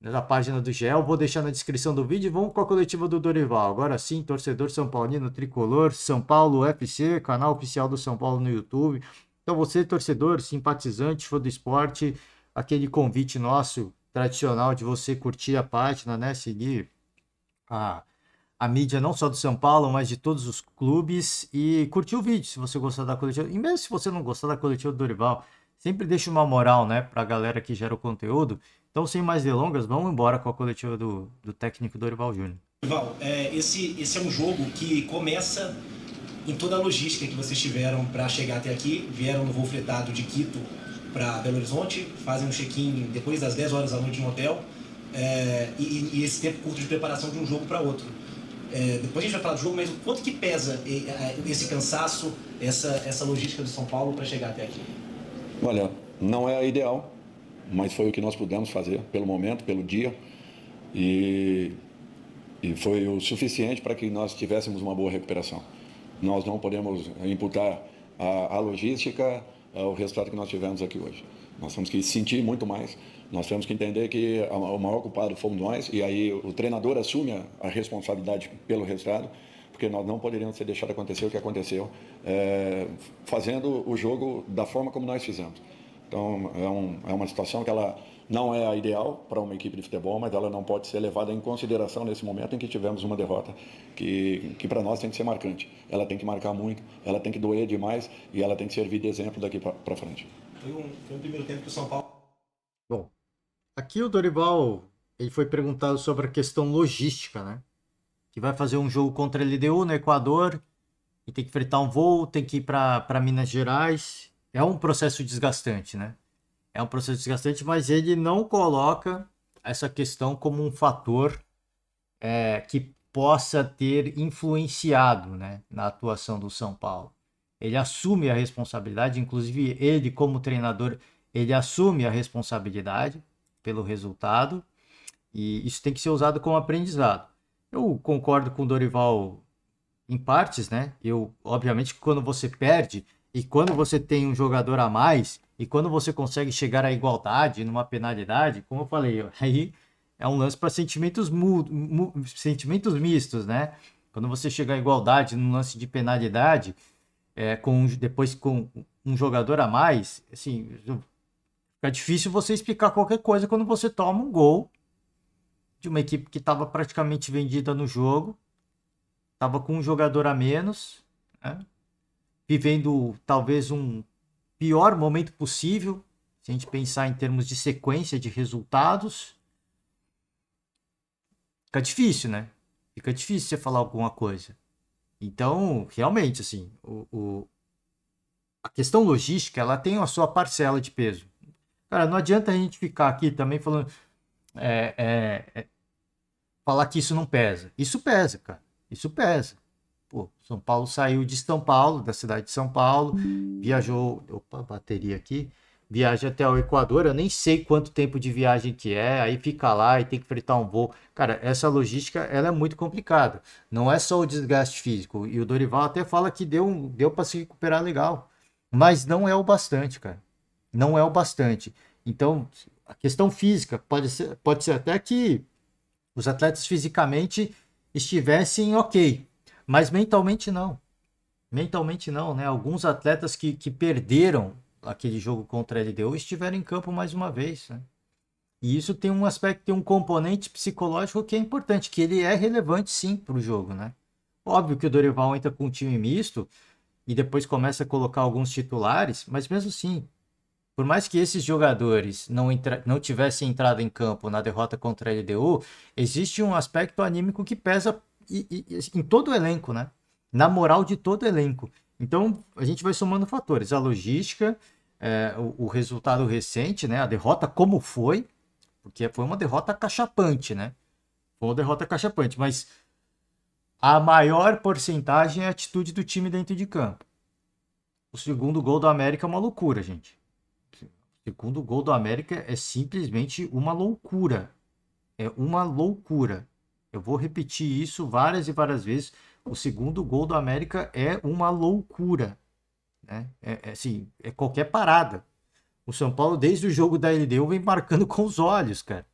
Speaker 1: na página do GE, eu vou deixar na descrição do vídeo e vamos com a coletiva do Dorival. Agora sim, torcedor São Paulino Tricolor, São Paulo FC, canal oficial do São Paulo no YouTube. Então você, torcedor, simpatizante, fã do esporte, aquele convite nosso tradicional de você curtir a página, né, seguir a a mídia não só do São Paulo, mas de todos os clubes e curtir o vídeo se você gostar da coletiva. E mesmo se você não gostar da coletiva do Dorival, sempre deixa uma moral, né, pra galera que gera o conteúdo. Então, sem mais delongas, vamos embora com a coletiva do técnico Dorival Júnior.
Speaker 2: Dorival, esse é um jogo que começa em toda a logística que vocês tiveram para chegar até aqui. Vieram no voo fretado de Quito para Belo Horizonte, fazem um check-in depois das 10 horas da noite no hotel, e esse tempo curto de preparação de um jogo para outro. Depois a gente vai falar do jogo, mas o quanto que pesa esse cansaço, essa logística do São Paulo para chegar até aqui?
Speaker 3: Olha, não é a ideal, mas foi o que nós pudemos fazer pelo momento, pelo dia, e foi o suficiente para que nós tivéssemos uma boa recuperação. Nós não podemos imputar a logística ao resultado que nós tivemos aqui hoje. Nós temos que sentir muito mais, nós temos que entender que o maior culpado fomos nós, e aí o treinador assume a responsabilidade pelo resultado, porque nós não poderíamos ter deixado acontecer o que aconteceu, fazendo o jogo da forma como nós fizemos. Então, é uma situação que ela não é a ideal para uma equipe de futebol, mas ela não pode ser levada em consideração nesse momento em que tivemos uma derrota que para nós tem que ser marcante. Ela tem que marcar muito, ela tem que doer demais e ela tem que servir de exemplo daqui para frente.
Speaker 2: Foi um primeiro tempo que o São Paulo...
Speaker 1: Bom, aqui o Dorival ele foi perguntado sobre a questão logística, né? Que vai fazer um jogo contra a LDU no Equador e tem que fretar um voo, tem que ir para Minas Gerais. É um processo desgastante, né? É um processo desgastante, mas ele não coloca essa questão como um fator que possa ter influenciado, né, na atuação do São Paulo. Ele assume a responsabilidade, inclusive ele como treinador, ele assume a responsabilidade pelo resultado e isso tem que ser usado como aprendizado. Eu concordo com o Dorival em partes, né? Obviamente, quando você perde e quando você tem um jogador a mais e quando você consegue chegar à igualdade numa penalidade, como eu falei, aí é um lance para sentimentos mistos, né? Quando você chega à igualdade num lance de penalidade, depois com um jogador a mais, assim, fica difícil você explicar qualquer coisa quando você toma um gol de uma equipe que estava praticamente vendida no jogo, estava com um jogador a menos, né? Vivendo talvez um pior momento possível, se a gente pensar em termos de sequência de resultados. Fica difícil, né? Fica difícil você falar alguma coisa. Então, realmente, assim, a questão logística, ela tem a sua parcela de peso. Cara, não adianta a gente ficar aqui também falando... falar que isso não pesa. Isso pesa, cara. Isso pesa. Pô, São Paulo saiu de São Paulo, da cidade de São Paulo, viajou, opa, bateria aqui, viaja até o Equador, eu nem sei quanto tempo de viagem que é, aí fica lá e tem que fritar um voo. Cara, essa logística, ela é muito complicada. Não é só o desgaste físico, e o Dorival até fala que deu para se recuperar legal, mas não é o bastante, cara. Não é o bastante. Então, a questão física pode ser até que os atletas fisicamente estivessem ok, mas mentalmente não. Mentalmente não, né? Alguns atletas que perderam aquele jogo contra a LDU estiveram em campo mais uma vez, né? E isso tem um aspecto, tem um componente psicológico que é importante, que ele é relevante sim para o jogo, né? Óbvio que o Dorival entra com um time misto e depois começa a colocar alguns titulares, mas mesmo assim, por mais que esses jogadores não tivessem entrado em campo na derrota contra a LDU, existe um aspecto anímico que pesa em todo o elenco, né? Na moral de todo o elenco. Então, a gente vai somando fatores. A logística, o resultado recente, né? A derrota como foi, porque foi uma derrota cachapante, né? Foi uma derrota cachapante, mas a maior porcentagem é a atitude do time dentro de campo. O segundo gol do América é uma loucura, gente. O segundo gol do América é simplesmente uma loucura. É uma loucura. Eu vou repetir isso várias e várias vezes. O segundo gol do América é uma loucura, né? Assim, é qualquer parada. O São Paulo, desde o jogo da LDU, vem marcando com os olhos, cara.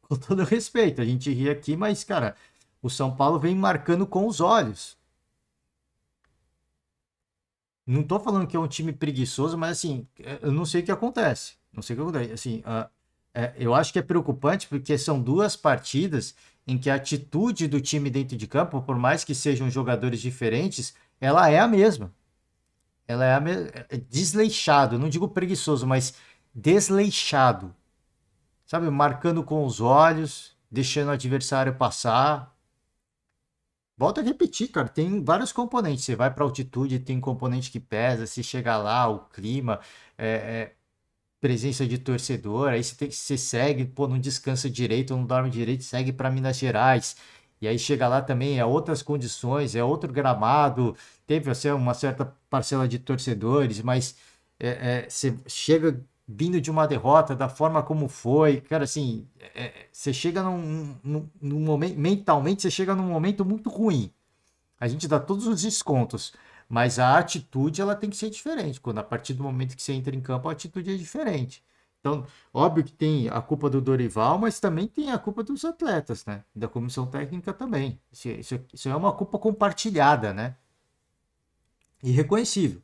Speaker 1: Com todo respeito, a gente ri aqui, mas, cara, o São Paulo vem marcando com os olhos. Não tô falando que é um time preguiçoso, mas assim, eu não sei o que acontece. Não sei o que acontece. Assim, eu acho que é preocupante porque são duas partidas em que a atitude do time dentro de campo, por mais que sejam jogadores diferentes, ela é a mesma. Ela é desleixado, não digo preguiçoso, mas desleixado. Sabe, marcando com os olhos, deixando o adversário passar. Volto a repetir, cara, tem vários componentes. Você vai para altitude, tem componente que pesa, se chegar lá, o clima, presença de torcedor, aí você segue, pô, não descansa direito, não dorme direito, segue para Minas Gerais. E aí chega lá também, é outras condições, é outro gramado, teve assim, uma certa parcela de torcedores, mas você chega vindo de uma derrota, da forma como foi, cara, assim, você chega num momento, mentalmente, você chega num momento muito ruim. A gente dá todos os descontos, mas a atitude ela tem que ser diferente. Quando a partir do momento que você entra em campo, a atitude é diferente. Então, óbvio que tem a culpa do Dorival, mas também tem a culpa dos atletas, né? Da comissão técnica também. Isso é uma culpa compartilhada, né? E reconhecível.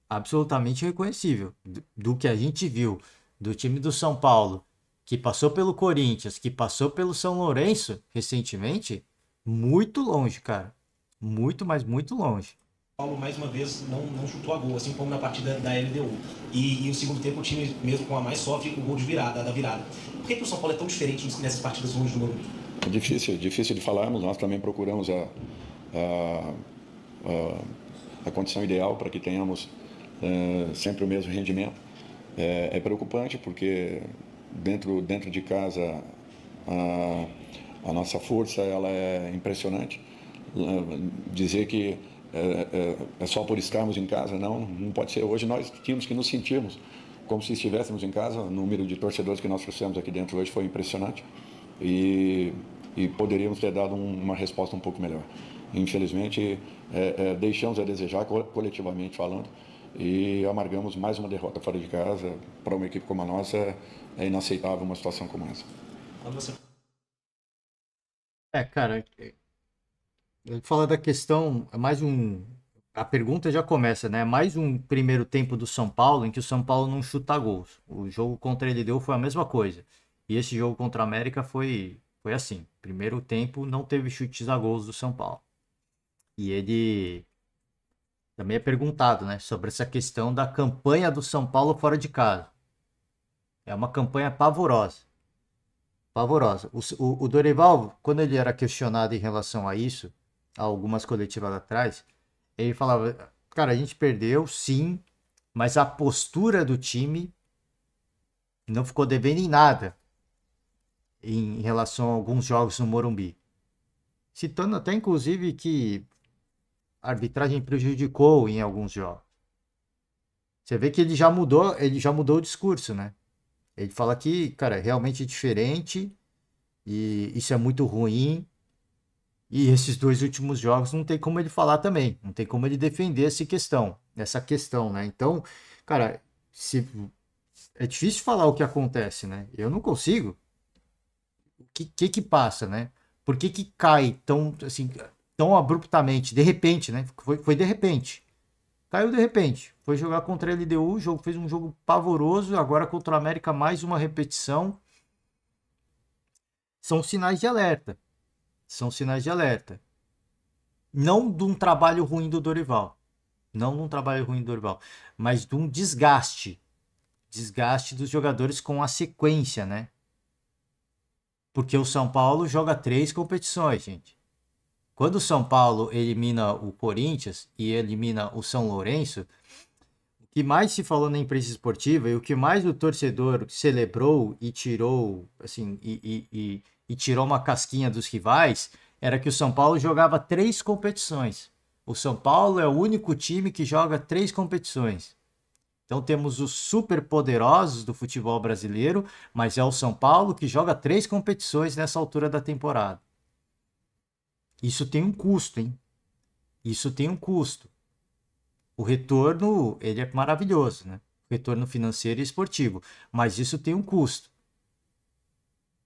Speaker 1: Absolutamente reconhecível. Do que a gente viu do time do São Paulo, que passou pelo Corinthians, que passou pelo São Lourenço recentemente, muito longe, cara. Muito, mas muito longe.
Speaker 2: Paulo mais uma vez não chutou a gol, assim como na partida da LDU. E o segundo tempo o time, mesmo com a mais, sofre o gol de virada, da virada. Por que o São Paulo é tão diferente nessas partidas longe do Morumbi?
Speaker 3: É difícil de falarmos. Nós também procuramos a condição ideal para que tenhamos sempre o mesmo rendimento. É preocupante porque dentro de casa a nossa força ela é impressionante. Dizer que é só por estarmos em casa, não pode ser. Hoje nós tínhamos que nos sentirmos como se estivéssemos em casa. O número de torcedores que nós trouxemos aqui dentro hoje foi impressionante e poderíamos ter dado uma resposta um pouco melhor. Infelizmente, deixamos a desejar coletivamente falando e amargamos mais uma derrota fora de casa. Para uma equipe como a nossa, é inaceitável uma situação como essa.
Speaker 1: Cara, ele fala da questão, a pergunta já começa, né? Mais um primeiro tempo do São Paulo em que o São Paulo não chuta gols. O jogo contra ele deu foi a mesma coisa. E esse jogo contra a América foi assim. Primeiro tempo não teve chutes a gols do São Paulo. E ele também é perguntado, né, sobre essa questão da campanha do São Paulo fora de casa. É uma campanha pavorosa. Pavorosa. O Dorival, quando ele era questionado em relação a isso, há algumas coletivas atrás, ele falava, cara, a gente perdeu, sim, mas a postura do time não ficou devendo em nada em relação a alguns jogos no Morumbi. Citando até, inclusive, que a arbitragem prejudicou em alguns jogos. Você vê que ele já mudou o discurso, né? Ele fala que, cara, realmente é diferente e isso é muito ruim. E esses 2 últimos jogos não tem como ele falar também, não tem como ele defender essa questão, né? Então, cara, se é difícil falar o que acontece, né? Eu não consigo. O que passa, né? Por que cai tão assim, tão abruptamente, de repente, né? Foi de repente. Caiu de repente. Foi jogar contra a LDU, o jogo fez um jogo pavoroso, agora contra o América mais uma repetição. São sinais de alerta. São sinais de alerta. Não de um trabalho ruim do Dorival. Não de um trabalho ruim do Dorival, mas de um desgaste. Desgaste dos jogadores com a sequência, né? Porque o São Paulo joga 3 competições, gente. Quando o São Paulo elimina o Corinthians e elimina o São Lourenço, o que mais se falou na imprensa esportiva e o que mais o torcedor celebrou e tirou, assim, e tirou uma casquinha dos rivais, era que o São Paulo jogava 3 competições. O São Paulo é o único time que joga 3 competições. Então temos os superpoderosos do futebol brasileiro, mas é o São Paulo que joga 3 competições nessa altura da temporada. Isso tem um custo, hein? Isso tem um custo. O retorno, ele é maravilhoso, né? O retorno financeiro e esportivo, mas isso tem um custo.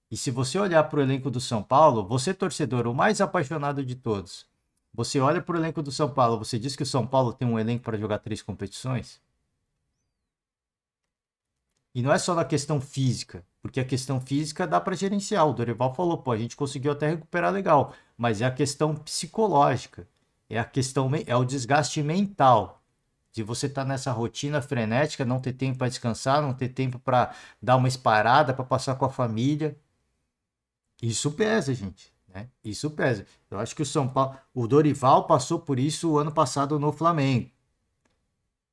Speaker 1: E se você olhar para o elenco do São Paulo, você torcedor, o mais apaixonado de todos, você olha para o elenco do São Paulo, você diz que o São Paulo tem um elenco para jogar 3 competições? E não é só na questão física, porque a questão física dá para gerenciar. O Dorival falou, pô, a gente conseguiu até recuperar legal, mas é a questão psicológica, é o desgaste mental de você estar nessa rotina frenética, não ter tempo para descansar, não ter tempo para dar uma esparada, para passar com a família. Isso pesa, gente, né? Isso pesa. Eu acho que o São Paulo, o Dorival passou por isso o ano passado no Flamengo.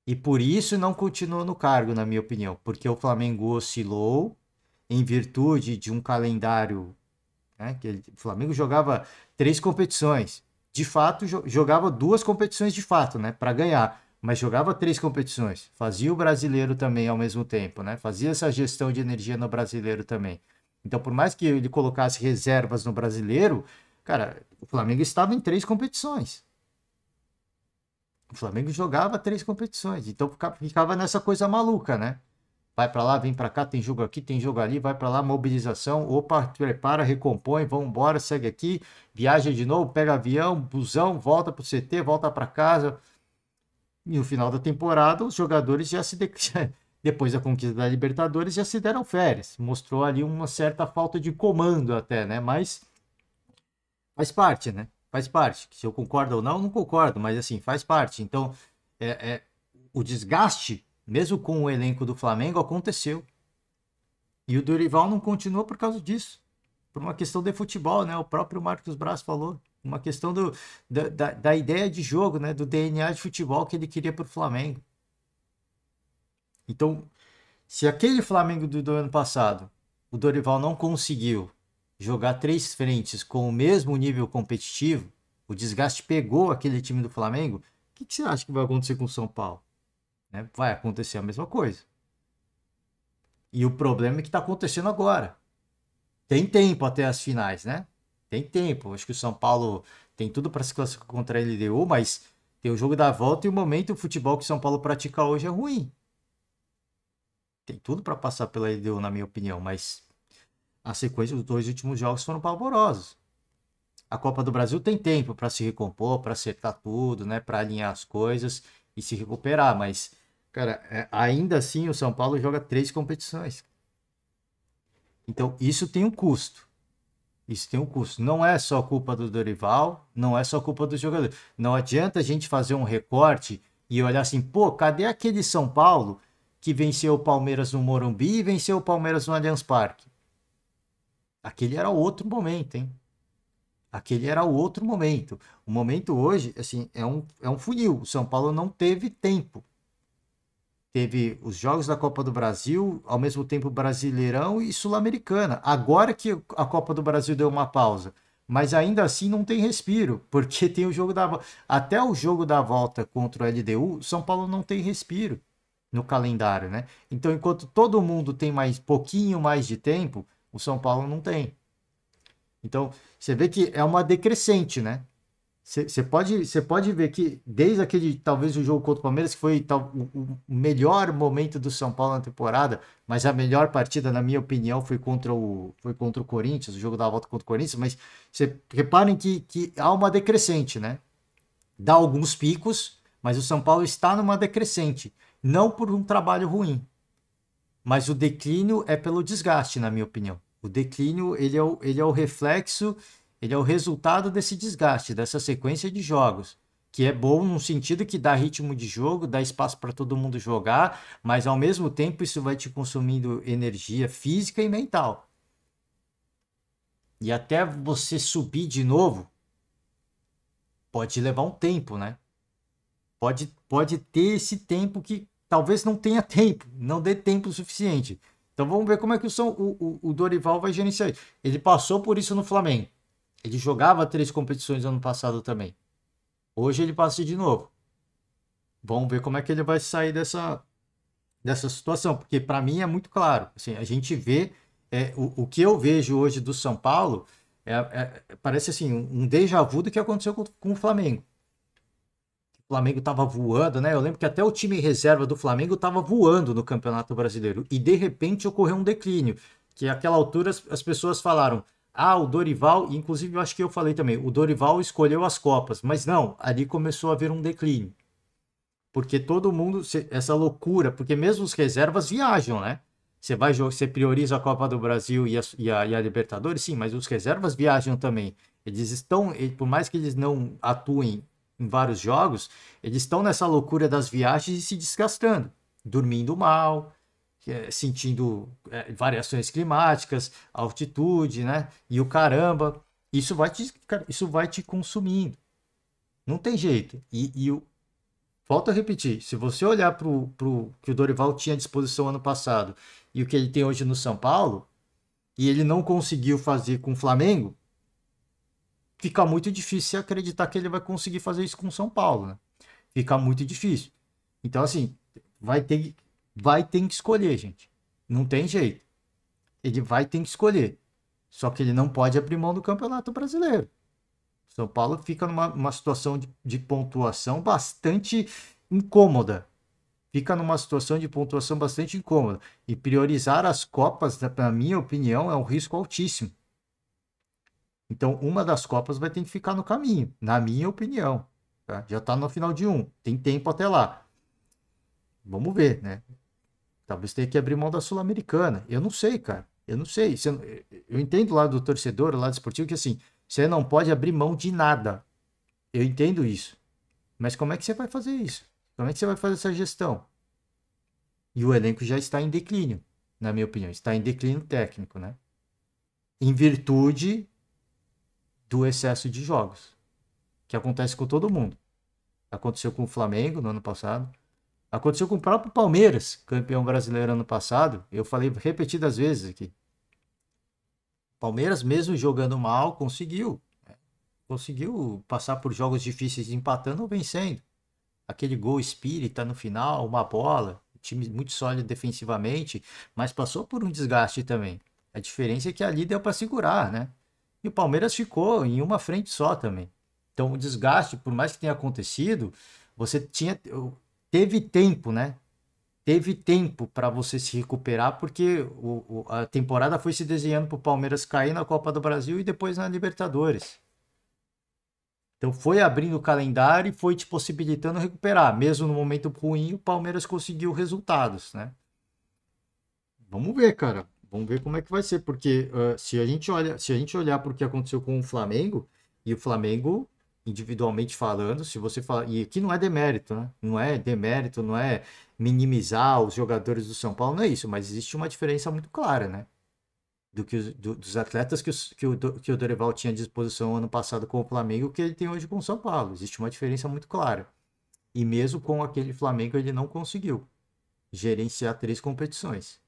Speaker 1: E por isso não continuou no cargo, na minha opinião, porque o Flamengo oscilou em virtude de um calendário, né, o Flamengo jogava 3 competições. De fato, jogava 2 competições de fato, né, para ganhar, mas jogava 3 competições. Fazia o brasileiro também ao mesmo tempo, né? Fazia essa gestão de energia no brasileiro também. Então, por mais que ele colocasse reservas no brasileiro, cara, o Flamengo estava em 3 competições. O Flamengo jogava 3 competições, então ficava nessa coisa maluca, né? Vai para lá, vem para cá, tem jogo aqui, tem jogo ali, vai para lá, mobilização, opa, prepara, recompõe, vamos embora, segue aqui, viaja de novo, pega avião, busão, volta pro CT, volta para casa. E no final da temporada, os jogadores depois da conquista da Libertadores, já se deram férias. Mostrou ali uma certa falta de comando até, né? Mas faz parte, né? Faz parte. Se eu concordo ou não, não concordo, mas assim, faz parte. Então, o desgaste, mesmo com o elenco do Flamengo, aconteceu. E o Dorival não continuou por causa disso. Por uma questão de futebol, né? O próprio Marcos Braz falou. Uma questão da ideia de jogo, né? Do DNA de futebol que ele queria para o Flamengo. Então, se aquele Flamengo do ano passado, o Dorival não conseguiu jogar 3 frentes com o mesmo nível competitivo, o desgaste pegou aquele time do Flamengo, o que você acha que vai acontecer com o São Paulo? Né? Vai acontecer a mesma coisa. E o problema é que está acontecendo agora. Tem tempo até as finais, né? Tem tempo. Acho que o São Paulo tem tudo para se classificar contra a LDU, mas tem o jogo da volta e o momento, o futebol que o São Paulo pratica hoje é ruim. Tem tudo para passar pela LDU, na minha opinião, mas a sequência dos 2 últimos jogos foram pavorosos. A Copa do Brasil tem tempo para se recompor, para acertar tudo, né, para alinhar as coisas e se recuperar, mas, cara, ainda assim o São Paulo joga 3 competições. Então, isso tem um custo. Isso tem um custo. Não é só culpa do Dorival, não é só culpa do jogador. Não adianta a gente fazer um recorte e olhar assim, pô, cadê aquele São Paulo que venceu o Palmeiras no Morumbi e venceu o Palmeiras no Allianz Parque? Aquele era outro momento, hein? Aquele era o outro momento. O momento hoje, assim, é um funil. O São Paulo não teve tempo. Teve os jogos da Copa do Brasil, ao mesmo tempo Brasileirão e Sul-Americana. Agora que a Copa do Brasil deu uma pausa. mas ainda assim não tem respiro, porque tem o jogo da volta. Até o jogo da volta contra o LDU, São Paulo não tem respiro no calendário, né? Então, enquanto todo mundo tem mais pouquinho mais de tempo, o São Paulo não tem. Então, você vê que é uma decrescente, né? Você pode ver que desde aquele, talvez o jogo contra o Palmeiras, que foi o melhor momento do São Paulo na temporada, mas a melhor partida, na minha opinião, foi contra o Corinthians, o jogo da volta contra o Corinthians, mas você reparem que há uma decrescente, né? Dá alguns picos, mas o São Paulo está numa decrescente, não por um trabalho ruim, mas o declínio é pelo desgaste, na minha opinião. O declínio, ele é o reflexo, ele é o resultado desse desgaste, dessa sequência de jogos, que é bom no sentido que dá ritmo de jogo, dá espaço para todo mundo jogar, mas ao mesmo tempo isso vai te consumindo energia física e mental. E até você subir de novo, pode levar um tempo, né? Pode ter esse tempo que talvez não tenha tempo, não dê tempo suficiente. Então vamos ver como é que o Dorival vai gerenciar isso. Ele passou por isso no Flamengo. Ele jogava 3 competições ano passado também. Hoje ele passa de novo. Vamos ver como é que ele vai sair dessa situação. Porque para mim é muito claro. Assim, a gente vê o que eu vejo hoje do São Paulo parece assim um déjà vu do que aconteceu com o Flamengo. O Flamengo estava voando, né? Eu lembro que até o time reserva do Flamengo estava voando no Campeonato Brasileiro. E de repente ocorreu um declínio. Que àquela altura as pessoas falaram: ah, o Dorival, inclusive eu acho que eu falei também, o Dorival escolheu as Copas. Mas não, ali começou a haver um declínio. Porque todo mundo, essa loucura, porque mesmo os reservas viajam, né? Você prioriza a Copa do Brasil e a Libertadores, sim, mas os reservas viajam também. Eles estão, por mais que eles não atuem em vários jogos, eles estão nessa loucura das viagens e se desgastando, dormindo mal, sentindo variações climáticas, altitude, né? E o caramba, isso vai te consumindo. Não tem jeito. Volto a repetir, se você olhar para o que o Dorival tinha à disposição ano passado e o que ele tem hoje no São Paulo, e ele não conseguiu fazer com o Flamengo, fica muito difícil acreditar que ele vai conseguir fazer isso com o São Paulo, né? Fica muito difícil. Então, assim, vai ter que escolher, gente. Não tem jeito. Ele vai ter que escolher. Só que ele não pode abrir mão do Campeonato Brasileiro. São Paulo fica numa situação de pontuação bastante incômoda. Fica numa situação de pontuação bastante incômoda. E priorizar as Copas, na minha opinião, é um risco altíssimo. Então, uma das Copas vai ter que ficar no caminho, na minha opinião. Tá? Já está no final de um. Tem tempo até lá. Vamos ver, né? Talvez tenha que abrir mão da Sul-Americana. Eu não sei, cara. Eu não sei. Eu entendo lá do torcedor, lá do esportivo, que assim, você não pode abrir mão de nada. Eu entendo isso. Mas como é que você vai fazer isso? Como é que você vai fazer essa gestão? E o elenco já está em declínio, na minha opinião. Está em declínio técnico, né? Em virtude do excesso de jogos. Que acontece com todo mundo. Aconteceu com o Flamengo no ano passado. Aconteceu com o próprio Palmeiras, campeão brasileiro ano passado. Eu falei repetidas vezes aqui. Palmeiras, mesmo jogando mal, conseguiu passar por jogos difíceis empatando ou vencendo. Aquele gol espírita no final, uma bola, time muito sólido defensivamente, mas passou por um desgaste também. A diferença é que ali deu para segurar, né? E o Palmeiras ficou em uma frente só também. Então o desgaste, por mais que tenha acontecido, teve tempo, né? Teve tempo para você se recuperar, porque a temporada foi se desenhando para o Palmeiras cair na Copa do Brasil e depois na Libertadores. Então foi abrindo o calendário e foi te possibilitando recuperar. Mesmo no momento ruim, o Palmeiras conseguiu resultados, né? Vamos ver, cara. Vamos ver como é que vai ser, porque se a gente olhar para o que aconteceu com o Flamengo, e o Flamengo, individualmente falando, se você falar, e aqui não é demérito, né? Não é demérito, não é minimizar os jogadores do São Paulo, não é isso, mas existe uma diferença muito clara, né? Dos atletas que o Dorival tinha à disposição ano passado com o Flamengo, que ele tem hoje com o São Paulo. Existe uma diferença muito clara. E mesmo com aquele Flamengo, ele não conseguiu gerenciar 3 competições.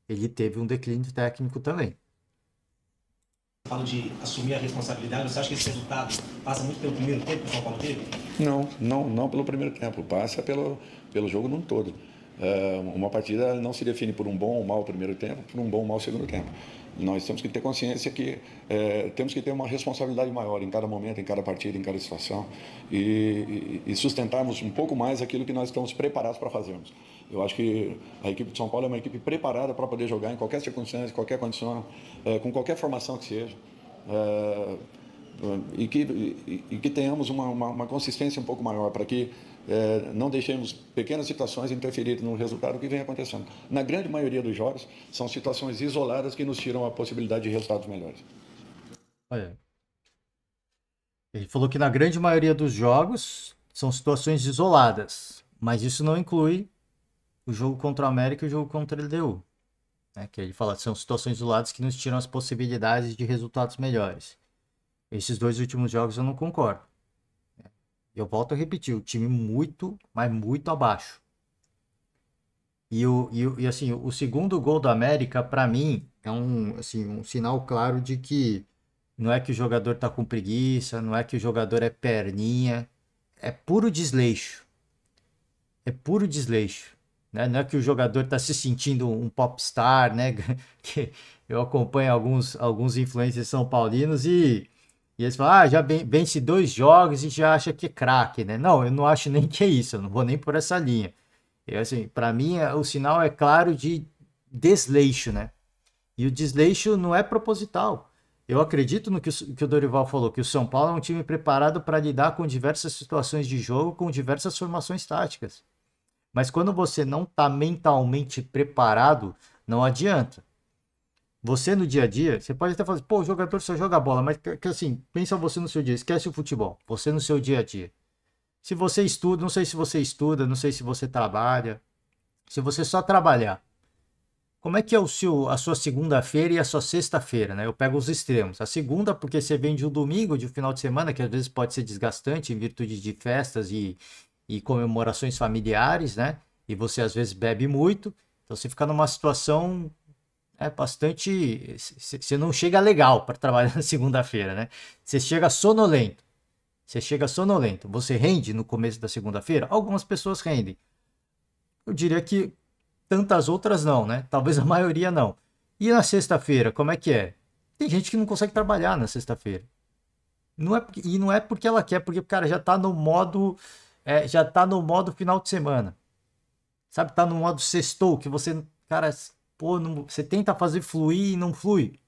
Speaker 1: Ele teve um declínio técnico também.
Speaker 2: falo de assumir a responsabilidade, você acha que esse resultado passa muito pelo primeiro tempo que o São Paulo teve?
Speaker 3: Não pelo primeiro tempo, passa pelo jogo num todo. Uma partida não se define por um bom ou mau primeiro tempo, por um bom ou mau segundo tempo. Nós temos que ter consciência que temos que ter uma responsabilidade maior em cada momento, em cada partida, em cada situação e sustentarmos um pouco mais aquilo que nós estamos preparados para fazermos. Eu acho que a equipe de São Paulo é uma equipe preparada para poder jogar em qualquer circunstância, qualquer condição, com qualquer formação que seja. E que tenhamos uma consistência um pouco maior para que não deixemos pequenas situações interferirem no resultado que vem acontecendo. Na grande maioria dos jogos, são situações isoladas que nos tiram a possibilidade de resultados melhores.
Speaker 1: Olha, ele falou que na grande maioria dos jogos são situações isoladas, mas isso não inclui o jogo contra o América e o jogo contra o LDU. Né? Que ele fala que são situações isoladas que nos tiram as possibilidades de resultados melhores. Esses dois últimos jogos eu não concordo. Eu volto a repetir, o time muito, mas muito abaixo. E assim, o segundo gol do América, para mim, é um sinal claro de que não é que o jogador tá com preguiça, não é que o jogador é perninha, é puro desleixo. É puro desleixo. Né? Não é que o jogador tá se sentindo um popstar, né? Que eu acompanho alguns influencers são paulinos e eles falam, já vence 2 jogos e já acha que é craque, né? Não, eu não acho nem que é isso, eu não vou nem por essa linha. Assim, para mim, o sinal é claro de desleixo, né? E o desleixo não é proposital. Eu acredito no que o Dorival falou, que o São Paulo é um time preparado para lidar com diversas situações de jogo, com diversas formações táticas. Mas quando você não está mentalmente preparado, não adianta. Você no dia a dia, você pode até falar, pô, o jogador só joga bola, mas que assim, pensa você no seu dia, esquece o futebol, você no seu dia a dia. Se você estuda, não sei se você estuda, não sei se você trabalha, se você só trabalhar, como é que é a sua segunda-feira e a sua sexta-feira, né? Eu pego os extremos. A segunda, porque você vem de um domingo, de um final de semana, que às vezes pode ser desgastante em virtude de festas e comemorações familiares, né? E você às vezes bebe muito, então você fica numa situação bastante. Você não chega legal para trabalhar na segunda-feira, né? Você chega sonolento. Você rende no começo da segunda-feira? Algumas pessoas rendem. Eu diria que tantas outras não, né? Talvez a maioria não. E na sexta-feira, como é que é? Tem gente que não consegue trabalhar na sexta-feira. E não é porque ela quer, porque o cara já tá no modo. Já tá no modo final de semana. Sabe? Tá no modo sextou, que você. Cara, pô, você tenta fazer fluir e não flui.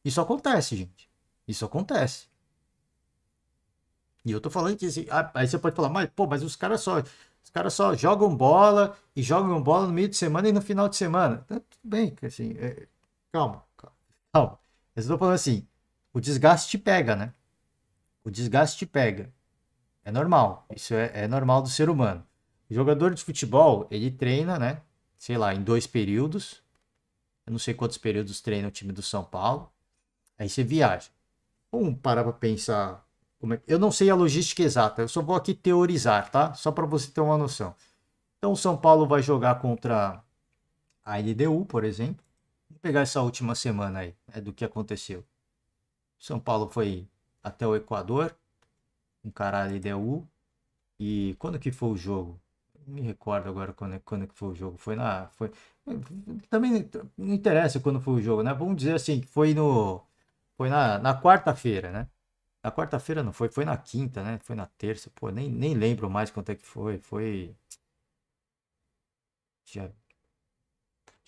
Speaker 1: Isso acontece, gente. Isso acontece. E eu tô falando que assim, aí você pode falar, mas os caras só jogam bola e jogam bola no meio de semana e no final de semana. Então, tudo bem, assim, calma. Eu estou falando assim, o desgaste te pega, né? O desgaste te pega. É normal. Isso é normal do ser humano. O jogador de futebol, ele treina, né? Sei lá, em 2 períodos. Eu não sei quantos períodos treina o time do São Paulo. Aí você viaja. Vamos parar para pensar. Eu não sei a logística exata, eu só vou aqui teorizar, tá? Só para você ter uma noção. Então o São Paulo vai jogar contra a LDU, por exemplo. Vamos pegar essa última semana aí, do que aconteceu. O São Paulo foi até o Equador, encarar a LDU. E quando que foi o jogo? Não me recordo agora quando que foi o jogo. Também não interessa quando foi o jogo, né? Vamos dizer assim, que foi na quarta-feira, né? Na quarta-feira não foi na quinta, né? Foi na terça, pô, nem lembro mais quanto é que foi. Deixa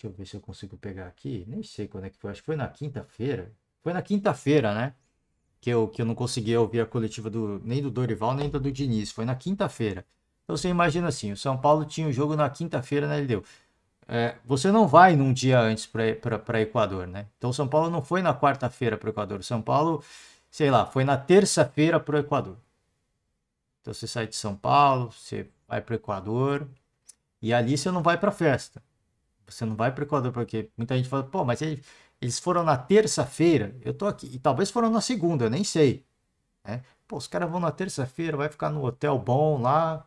Speaker 1: eu ver se eu consigo pegar aqui. Nem sei quando é que foi, acho que foi na quinta-feira. Foi na quinta-feira, né? Que eu não conseguia ouvir a coletiva nem do Dorival, nem do Diniz. Foi na quinta-feira. Então você imagina assim, o São Paulo tinha o jogo na quinta-feira, né? Ele deu. Você não vai num dia antes para Equador, né? Então o São Paulo não foi na quarta-feira para o Equador. O São Paulo, sei lá, foi na terça-feira para o Equador. Então você sai de São Paulo, você vai para o Equador e ali você não vai para festa. Você não vai para o Equador porque muita gente fala, pô, mas eles foram na terça-feira, eu tô aqui, e talvez foram na segunda, eu nem sei. Né? Pô, os caras vão na terça-feira, vai ficar no hotel bom lá,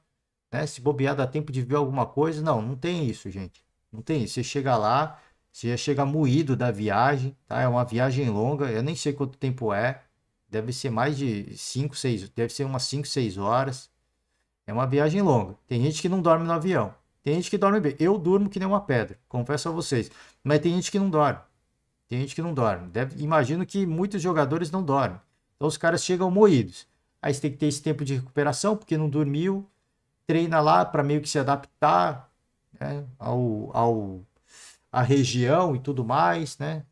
Speaker 1: né? Se bobear dá tempo de ver alguma coisa. Não tem isso, gente. Não tem isso. Você chega lá, Você já chega moído da viagem, tá? É uma viagem longa, eu nem sei quanto tempo é. Deve ser mais de 5, 6, deve ser umas 5, 6 horas. É uma viagem longa. Tem gente que não dorme no avião. Tem gente que dorme bem. Eu durmo que nem uma pedra, confesso a vocês. Mas tem gente que não dorme. Tem gente que não dorme. Imagino que muitos jogadores não dormem. Então os caras chegam moídos. Aí você tem que ter esse tempo de recuperação, porque não dormiu. Treina lá para meio que se adaptar, né, à região e tudo mais, né?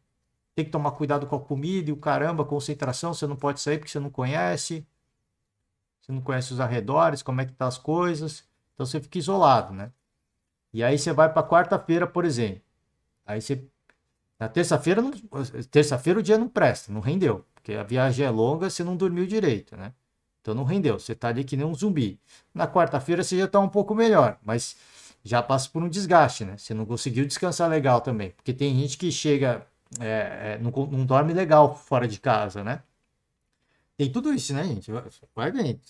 Speaker 1: Tem que tomar cuidado com a comida e o caramba, concentração. Você não pode sair porque você não conhece. Você não conhece os arredores, como é que tá as coisas. Então você fica isolado, né? E aí você vai para quarta-feira, por exemplo. Aí você na terça-feira terça-feira o dia não presta, não rendeu, porque a viagem é longa, você não dormiu direito, né? Então não rendeu, você tá ali que nem um zumbi. Na quarta-feira você já tá um pouco melhor, mas já passa por um desgaste, né? Você não conseguiu descansar legal também, porque tem gente que chega, não dorme legal fora de casa, né? Tem tudo isso, né, gente? Vai bem.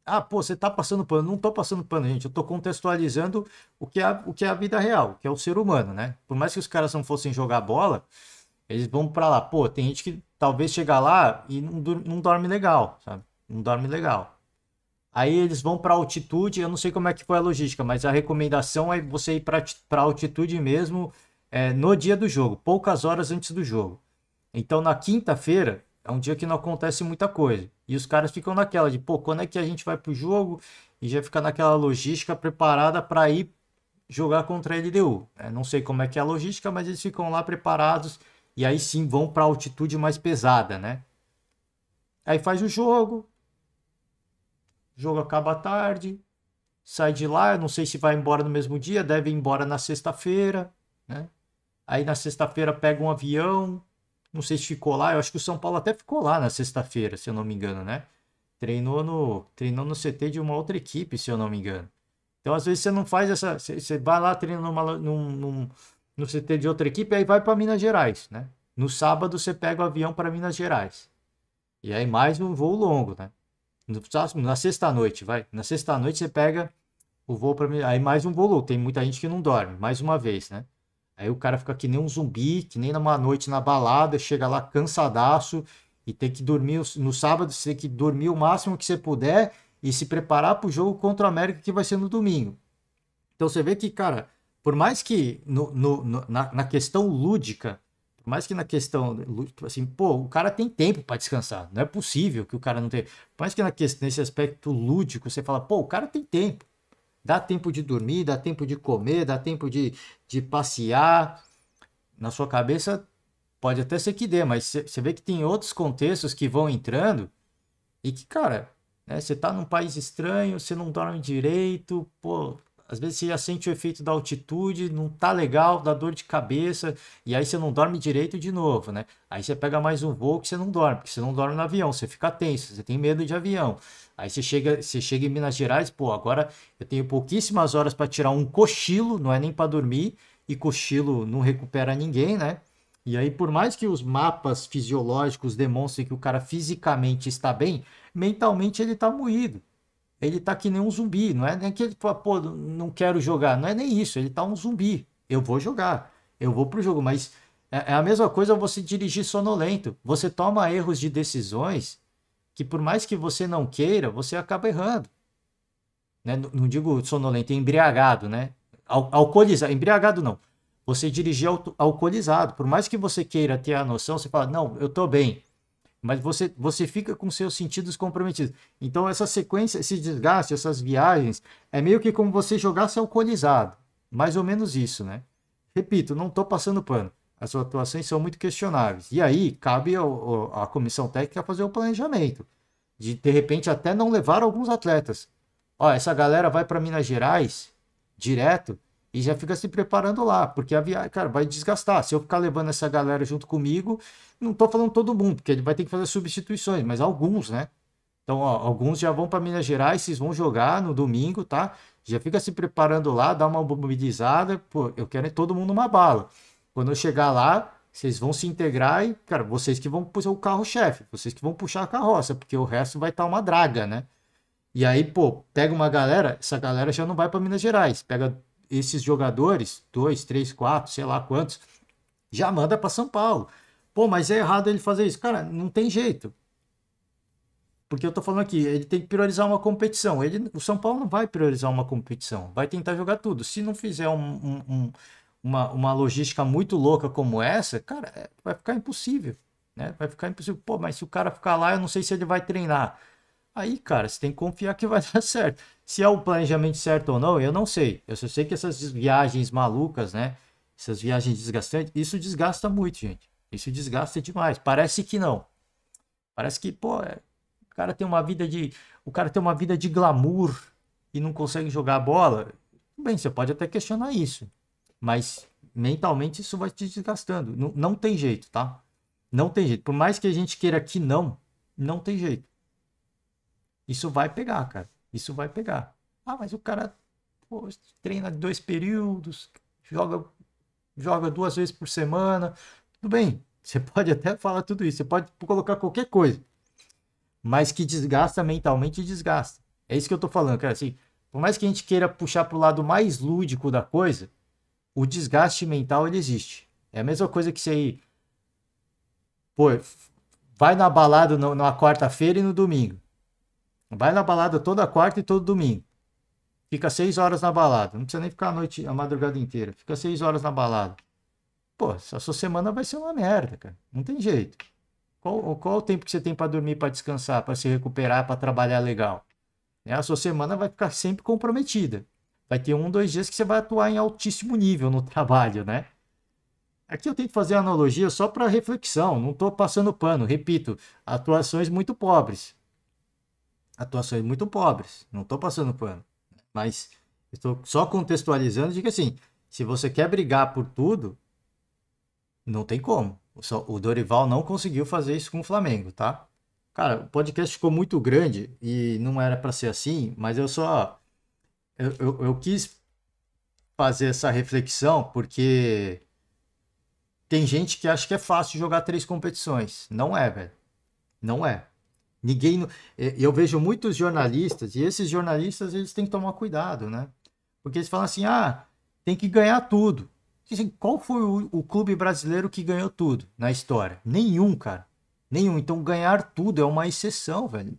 Speaker 1: Ah, pô, você tá passando pano. Não tô passando pano, gente. Eu tô contextualizando o que é a vida real, que é o ser humano, né? Por mais que os caras não fossem jogar bola, eles vão pra lá. Pô, tem gente que talvez chega lá e não dorme legal, sabe? Não dorme legal. Aí eles vão pra altitude. Eu não sei como é que foi a logística, mas a recomendação é você ir pra altitude mesmo no dia do jogo, poucas horas antes do jogo. Então na quinta-feira é um dia que não acontece muita coisa. E os caras ficam naquela de, pô, quando é que a gente vai pro jogo? E já fica naquela logística preparada para ir jogar contra a LDU. Não sei como é que é a logística, mas eles ficam lá preparados e aí sim vão para altitude mais pesada, né? Aí faz o jogo acaba à tarde, sai de lá, eu não sei se vai embora no mesmo dia, deve ir embora na sexta-feira, né? Aí na sexta-feira pega um avião, não sei se ficou lá, eu acho que o São Paulo até ficou lá na sexta-feira, se eu não me engano, né? Treinou no CT de uma outra equipe, se eu não me engano. Então, às vezes, você não faz essa. Você vai lá, treina no CT de outra equipe, aí vai para Minas Gerais, né? No sábado, você pega o avião para Minas Gerais. E aí, mais um voo longo, né? Na sexta-noite, vai. Na sexta-noite, você pega o voo para Minas. Aí, mais um voo longo. Tem muita gente que não dorme, mais uma vez, né? Aí o cara fica que nem um zumbi, que nem numa noite na balada, chega lá cansadaço e tem que dormir no sábado, você tem que dormir o máximo que você puder e se preparar para o jogo contra o América que vai ser no domingo. Então você vê que, cara, por mais que na questão lúdica, por mais que na questão, assim, pô, o cara tem tempo para descansar, não é possível que o cara não tenha. Por mais que nesse aspecto lúdico você fala, pô, o cara tem tempo. Dá tempo de dormir, dá tempo de comer, dá tempo de passear. Na sua cabeça pode até ser que dê, mas você vê que tem outros contextos que vão entrando e que, cara, né, você tá num país estranho, você não dorme direito, pô, às vezes você já sente o efeito da altitude, não tá legal, dá dor de cabeça, e aí você não dorme direito de novo, né? Aí você pega mais um voo que você não dorme, porque você não dorme no avião, você fica tenso, você tem medo de avião. Aí você chega em Minas Gerais, pô, agora eu tenho pouquíssimas horas para tirar um cochilo, não é nem para dormir, e cochilo não recupera ninguém, né? E aí, por mais que os mapas fisiológicos demonstrem que o cara fisicamente está bem, mentalmente ele tá moído. Ele tá que nem um zumbi, não é nem que ele fala, pô, não quero jogar, não é nem isso, ele tá um zumbi. Eu vou jogar, eu vou pro jogo, mas é a mesma coisa você dirigir sonolento. Você toma erros de decisões que por mais que você não queira, você acaba errando. Né? Não digo sonolento, é embriagado, né? Alcoolizado, embriagado não. Você dirigir alcoolizado, por mais que você queira ter a noção, você fala, não, eu tô bem. Mas você fica com seus sentidos comprometidos. Então, essa sequência, esse desgaste, essas viagens, é meio que como você jogasse alcoolizado. Mais ou menos isso, né? Repito, não estou passando pano. As atuações são muito questionáveis. E aí, cabe à comissão técnica fazer o planejamento. De repente, até não levar alguns atletas. Ó, essa galera vai para Minas Gerais, direto, e já fica se preparando lá, porque a viagem, cara, vai desgastar. Se eu ficar levando essa galera junto comigo, não tô falando todo mundo, porque ele vai ter que fazer substituições, mas alguns, né? Então, ó, alguns já vão para Minas Gerais, vocês vão jogar no domingo, tá? Já fica se preparando lá, dá uma mobilizada, pô, eu quero todo mundo uma bala. Quando eu chegar lá, vocês vão se integrar e, cara, vocês que vão puxar o carro-chefe, vocês que vão puxar a carroça, porque o resto vai estar uma draga, né? E aí, pô, pega uma galera, essa galera já não vai para Minas Gerais, pega esses jogadores, 2, 3, 4, sei lá quantos, já manda para São Paulo. Pô, mas é errado ele fazer isso. Cara, não tem jeito. Porque eu tô falando aqui, ele tem que priorizar uma competição. O São Paulo não vai priorizar uma competição, vai tentar jogar tudo. Se não fizer uma logística muito louca como essa, cara, vai ficar impossível, né? Vai ficar impossível. Pô, mas se o cara ficar lá, eu não sei se ele vai treinar. Aí, cara, você tem que confiar que vai dar certo. Se é o planejamento certo ou não, eu não sei. Eu só sei que essas viagens malucas, né? Essas viagens desgastantes, isso desgasta muito, gente. Isso desgasta demais. Parece que não. Parece que, pô, o cara tem uma vida de glamour e não consegue jogar bola. Bem, você pode até questionar isso. Mas mentalmente isso vai te desgastando. Não, não tem jeito, tá? Não tem jeito. Por mais que a gente queira que não, não tem jeito. Isso vai pegar, cara. Isso vai pegar. Ah, mas o cara, pô, treina 2 períodos, joga 2 vezes por semana. Tudo bem. Você pode até falar tudo isso. Você pode colocar qualquer coisa. Mas que desgasta mentalmente, desgasta. É isso que eu tô falando, cara. Assim, por mais que a gente queira puxar pro lado mais lúdico da coisa, o desgaste mental, ele existe. É a mesma coisa que você ir, pô, vai na balada na quarta-feira e no domingo. Vai na balada toda quarta e todo domingo. Fica 6 horas na balada. Não precisa nem ficar a madrugada inteira. Fica 6 horas na balada. Pô, a sua semana vai ser uma merda, cara. Não tem jeito. Qual o tempo que você tem para dormir, para descansar, para se recuperar, para trabalhar legal? A sua semana vai ficar sempre comprometida. Vai ter 1, 2 dias que você vai atuar em altíssimo nível no trabalho, né? Aqui eu tento fazer analogia só para reflexão. Não estou passando pano. Repito, atuações muito pobres. Atuações muito pobres. Não estou passando pano. Mas estou só contextualizando de que assim, se você quer brigar por tudo, não tem como. O Dorival não conseguiu fazer isso com o Flamengo, tá? Cara, o podcast ficou muito grande e não era para ser assim, mas eu quis fazer essa reflexão porque tem gente que acha que é fácil jogar 3 competições. Não é, velho. Não é. Ninguém. Eu vejo muitos jornalistas, e esses jornalistas eles têm que tomar cuidado, né? Porque eles falam assim: ah, tem que ganhar tudo. Assim, qual foi o clube brasileiro que ganhou tudo na história? Nenhum, cara. Nenhum. Então ganhar tudo é uma exceção, velho.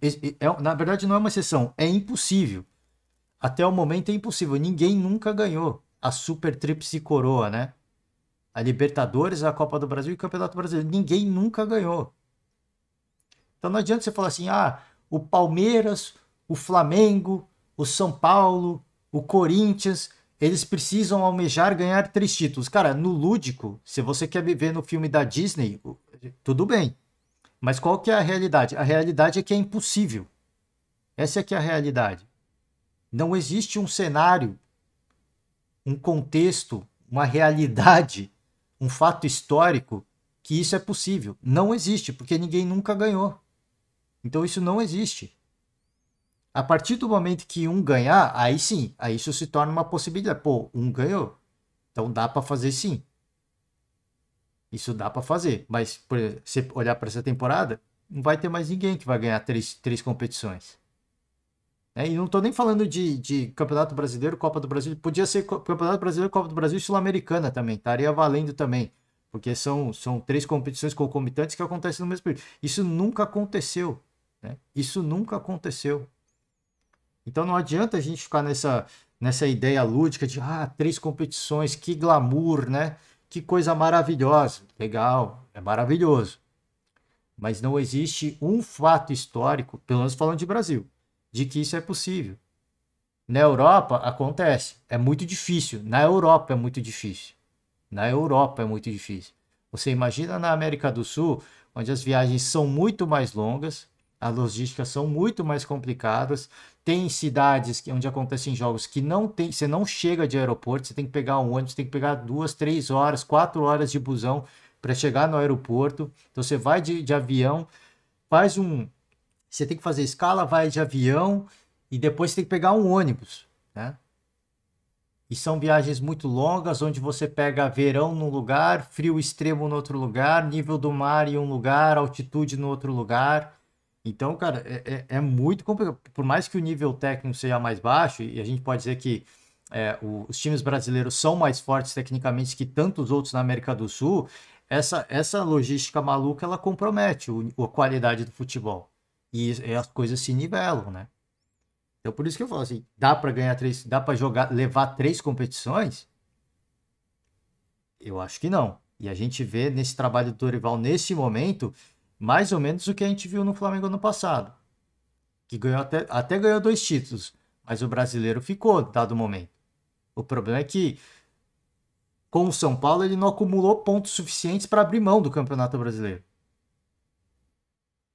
Speaker 1: Na verdade, não é uma exceção, é impossível. Até o momento é impossível. Ninguém nunca ganhou a Super Tríplice Coroa, né? A Libertadores, a Copa do Brasil e o Campeonato Brasileiro. Ninguém nunca ganhou. Então não adianta você falar assim, ah, o Palmeiras, o Flamengo, o São Paulo, o Corinthians, eles precisam almejar ganhar 3 títulos. Cara, no lúdico, se você quer viver no filme da Disney, tudo bem. Mas qual que é a realidade? A realidade é que é impossível. Essa é que é a realidade. Não existe um cenário, um contexto, uma realidade, um fato histórico que isso é possível. Não existe, porque ninguém nunca ganhou. Então isso não existe. A partir do momento que um ganhar, aí sim, aí isso se torna uma possibilidade. Pô, um ganhou, então dá para fazer sim. Isso dá para fazer, mas por exemplo, se olhar para essa temporada, não vai ter mais ninguém que vai ganhar três competições. E não estou nem falando de Campeonato Brasileiro, Copa do Brasil. Podia ser Campeonato Brasileiro, Copa do Brasil e Sul-Americana também. Estaria valendo também. Porque são 3 competições concomitantes que acontecem no mesmo período. Isso nunca aconteceu. Né? Isso nunca aconteceu. Então não adianta a gente ficar nessa ideia lúdica de 3 competições, que glamour, né? Que coisa maravilhosa. Legal, é maravilhoso. Mas não existe um fato histórico, pelo menos falando de Brasil, de que isso é possível. Na Europa acontece, é muito difícil. Na Europa é muito difícil. Na Europa é muito difícil. Você imagina na América do Sul, onde as viagens são muito mais longas, as logísticas são muito mais complicadas, tem cidades onde acontecem jogos que não tem, você não chega de aeroporto, você tem que pegar um ônibus, tem que pegar 2, 3 horas, 4 horas de busão para chegar no aeroporto. Então você vai de avião, você tem que fazer escala, vai de avião e depois você tem que pegar um ônibus, né? E são viagens muito longas, onde você pega verão num lugar, frio extremo no outro lugar, nível do mar em um lugar, altitude no outro lugar. Então, cara, é muito complicado. Por mais que o nível técnico seja mais baixo, e a gente pode dizer que os times brasileiros são mais fortes tecnicamente que tantos outros na América do Sul, essa logística maluca, ela compromete a qualidade do futebol. E as coisas se nivelam, né? Então, por isso que eu falo assim, dá para ganhar 3, dá para levar 3 competições? Eu acho que não. E a gente vê nesse trabalho do Dorival, nesse momento, mais ou menos o que a gente viu no Flamengo ano passado. Que ganhou até ganhou 2 títulos, mas o brasileiro ficou, dado momento. O problema é que, com o São Paulo, ele não acumulou pontos suficientes para abrir mão do Campeonato Brasileiro.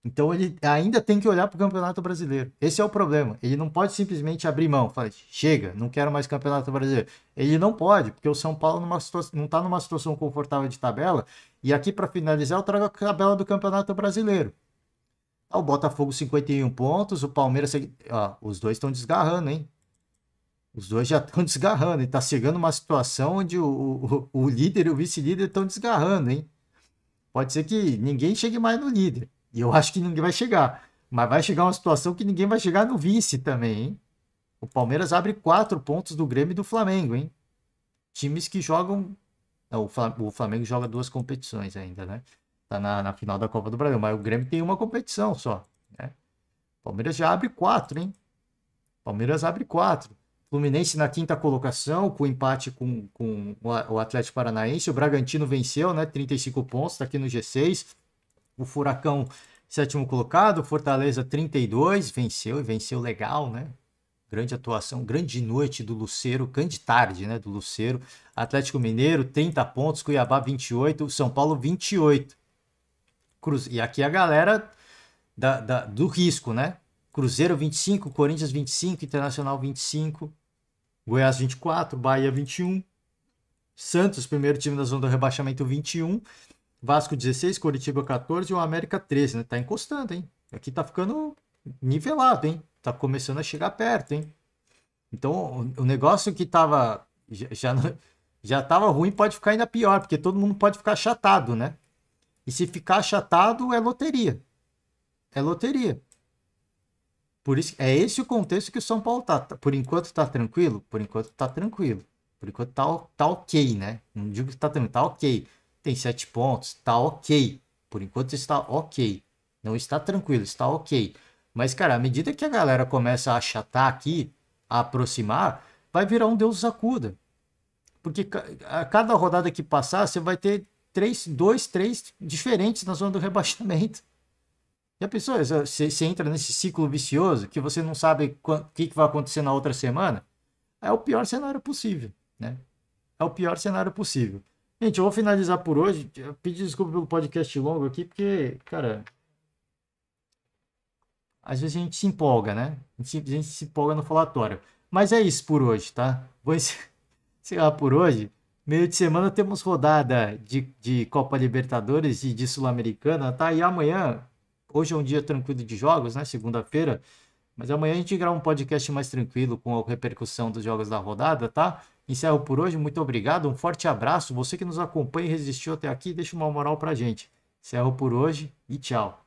Speaker 1: Então ele ainda tem que olhar para o Campeonato Brasileiro. Esse é o problema. Ele não pode simplesmente abrir mão, falar, chega, não quero mais Campeonato Brasileiro. Ele não pode, porque o São Paulo não está numa situação confortável de tabela. E aqui, para finalizar, eu trago a tabela do Campeonato Brasileiro. O Botafogo 51 pontos, o Palmeiras... os dois estão desgarrando, hein? Os dois já estão desgarrando. E está chegando uma situação onde o líder e o vice-líder estão desgarrando, hein? Pode ser que ninguém chegue mais no líder. E eu acho que ninguém vai chegar. Mas vai chegar uma situação que ninguém vai chegar no vice também, hein? O Palmeiras abre 4 pontos do Grêmio e do Flamengo, hein? Times que jogam... Não, o Flamengo joga 2 competições ainda, né? Tá na final da Copa do Brasil. Mas o Grêmio tem uma competição só, né? O Palmeiras já abre 4, hein? Palmeiras abre 4. Fluminense na 5ª colocação, com empate com o Atlético Paranaense. O Bragantino venceu, né? 35 pontos, tá aqui no G6. O Furacão, 7º colocado. Fortaleza, 32. Venceu, e venceu legal, né? Grande atuação, grande noite do Lucero. Grande tarde, né? Do Lucero. Atlético Mineiro, 30 pontos. Cuiabá, 28. São Paulo, 28. E aqui a galera do risco, né? Cruzeiro, 25. Corinthians, 25. Internacional, 25. Goiás, 24. Bahia, 21. Santos, primeiro time da zona do rebaixamento, 21. Vasco 16, Coritiba 14 e o América 13, né? Tá encostando, hein? Aqui tá ficando nivelado, hein? Tá começando a chegar perto, hein? Então, o negócio que tava já tava ruim pode ficar ainda pior, porque todo mundo pode ficar achatado, né? E se ficar achatado, é loteria. É loteria. Por isso, é esse o contexto que o São Paulo tá. Por enquanto tá tranquilo? Por enquanto tá tranquilo. Por enquanto tá ok, né? Não digo que tá tranquilo, tá ok. Tem 7 pontos, tá ok. Por enquanto está ok. Não está tranquilo, está ok. Mas, cara, à medida que a galera começa a achatar aqui, a aproximar, vai virar um Deus acuda. Porque a cada rodada que passar, você vai ter 2, 3 diferentes na zona do rebaixamento. E a pessoa, você entra nesse ciclo vicioso que você não sabe o que vai acontecer na outra semana, é o pior cenário possível, né? É o pior cenário possível. Gente, eu vou finalizar por hoje. Eu pedi desculpa pelo podcast longo aqui, porque, cara, às vezes a gente se empolga, né? A gente se empolga no falatório. Mas é isso por hoje, tá? Vou encerrar por hoje. Meio de semana temos rodada de Copa Libertadores e de Sul-Americana, tá? E amanhã, hoje é um dia tranquilo de jogos, né? Segunda-feira. Mas amanhã a gente grava um podcast mais tranquilo com a repercussão dos jogos da rodada, tá? Encerro por hoje, muito obrigado, um forte abraço. Você que nos acompanha e resistiu até aqui, deixa uma moral pra gente. Encerro por hoje e tchau.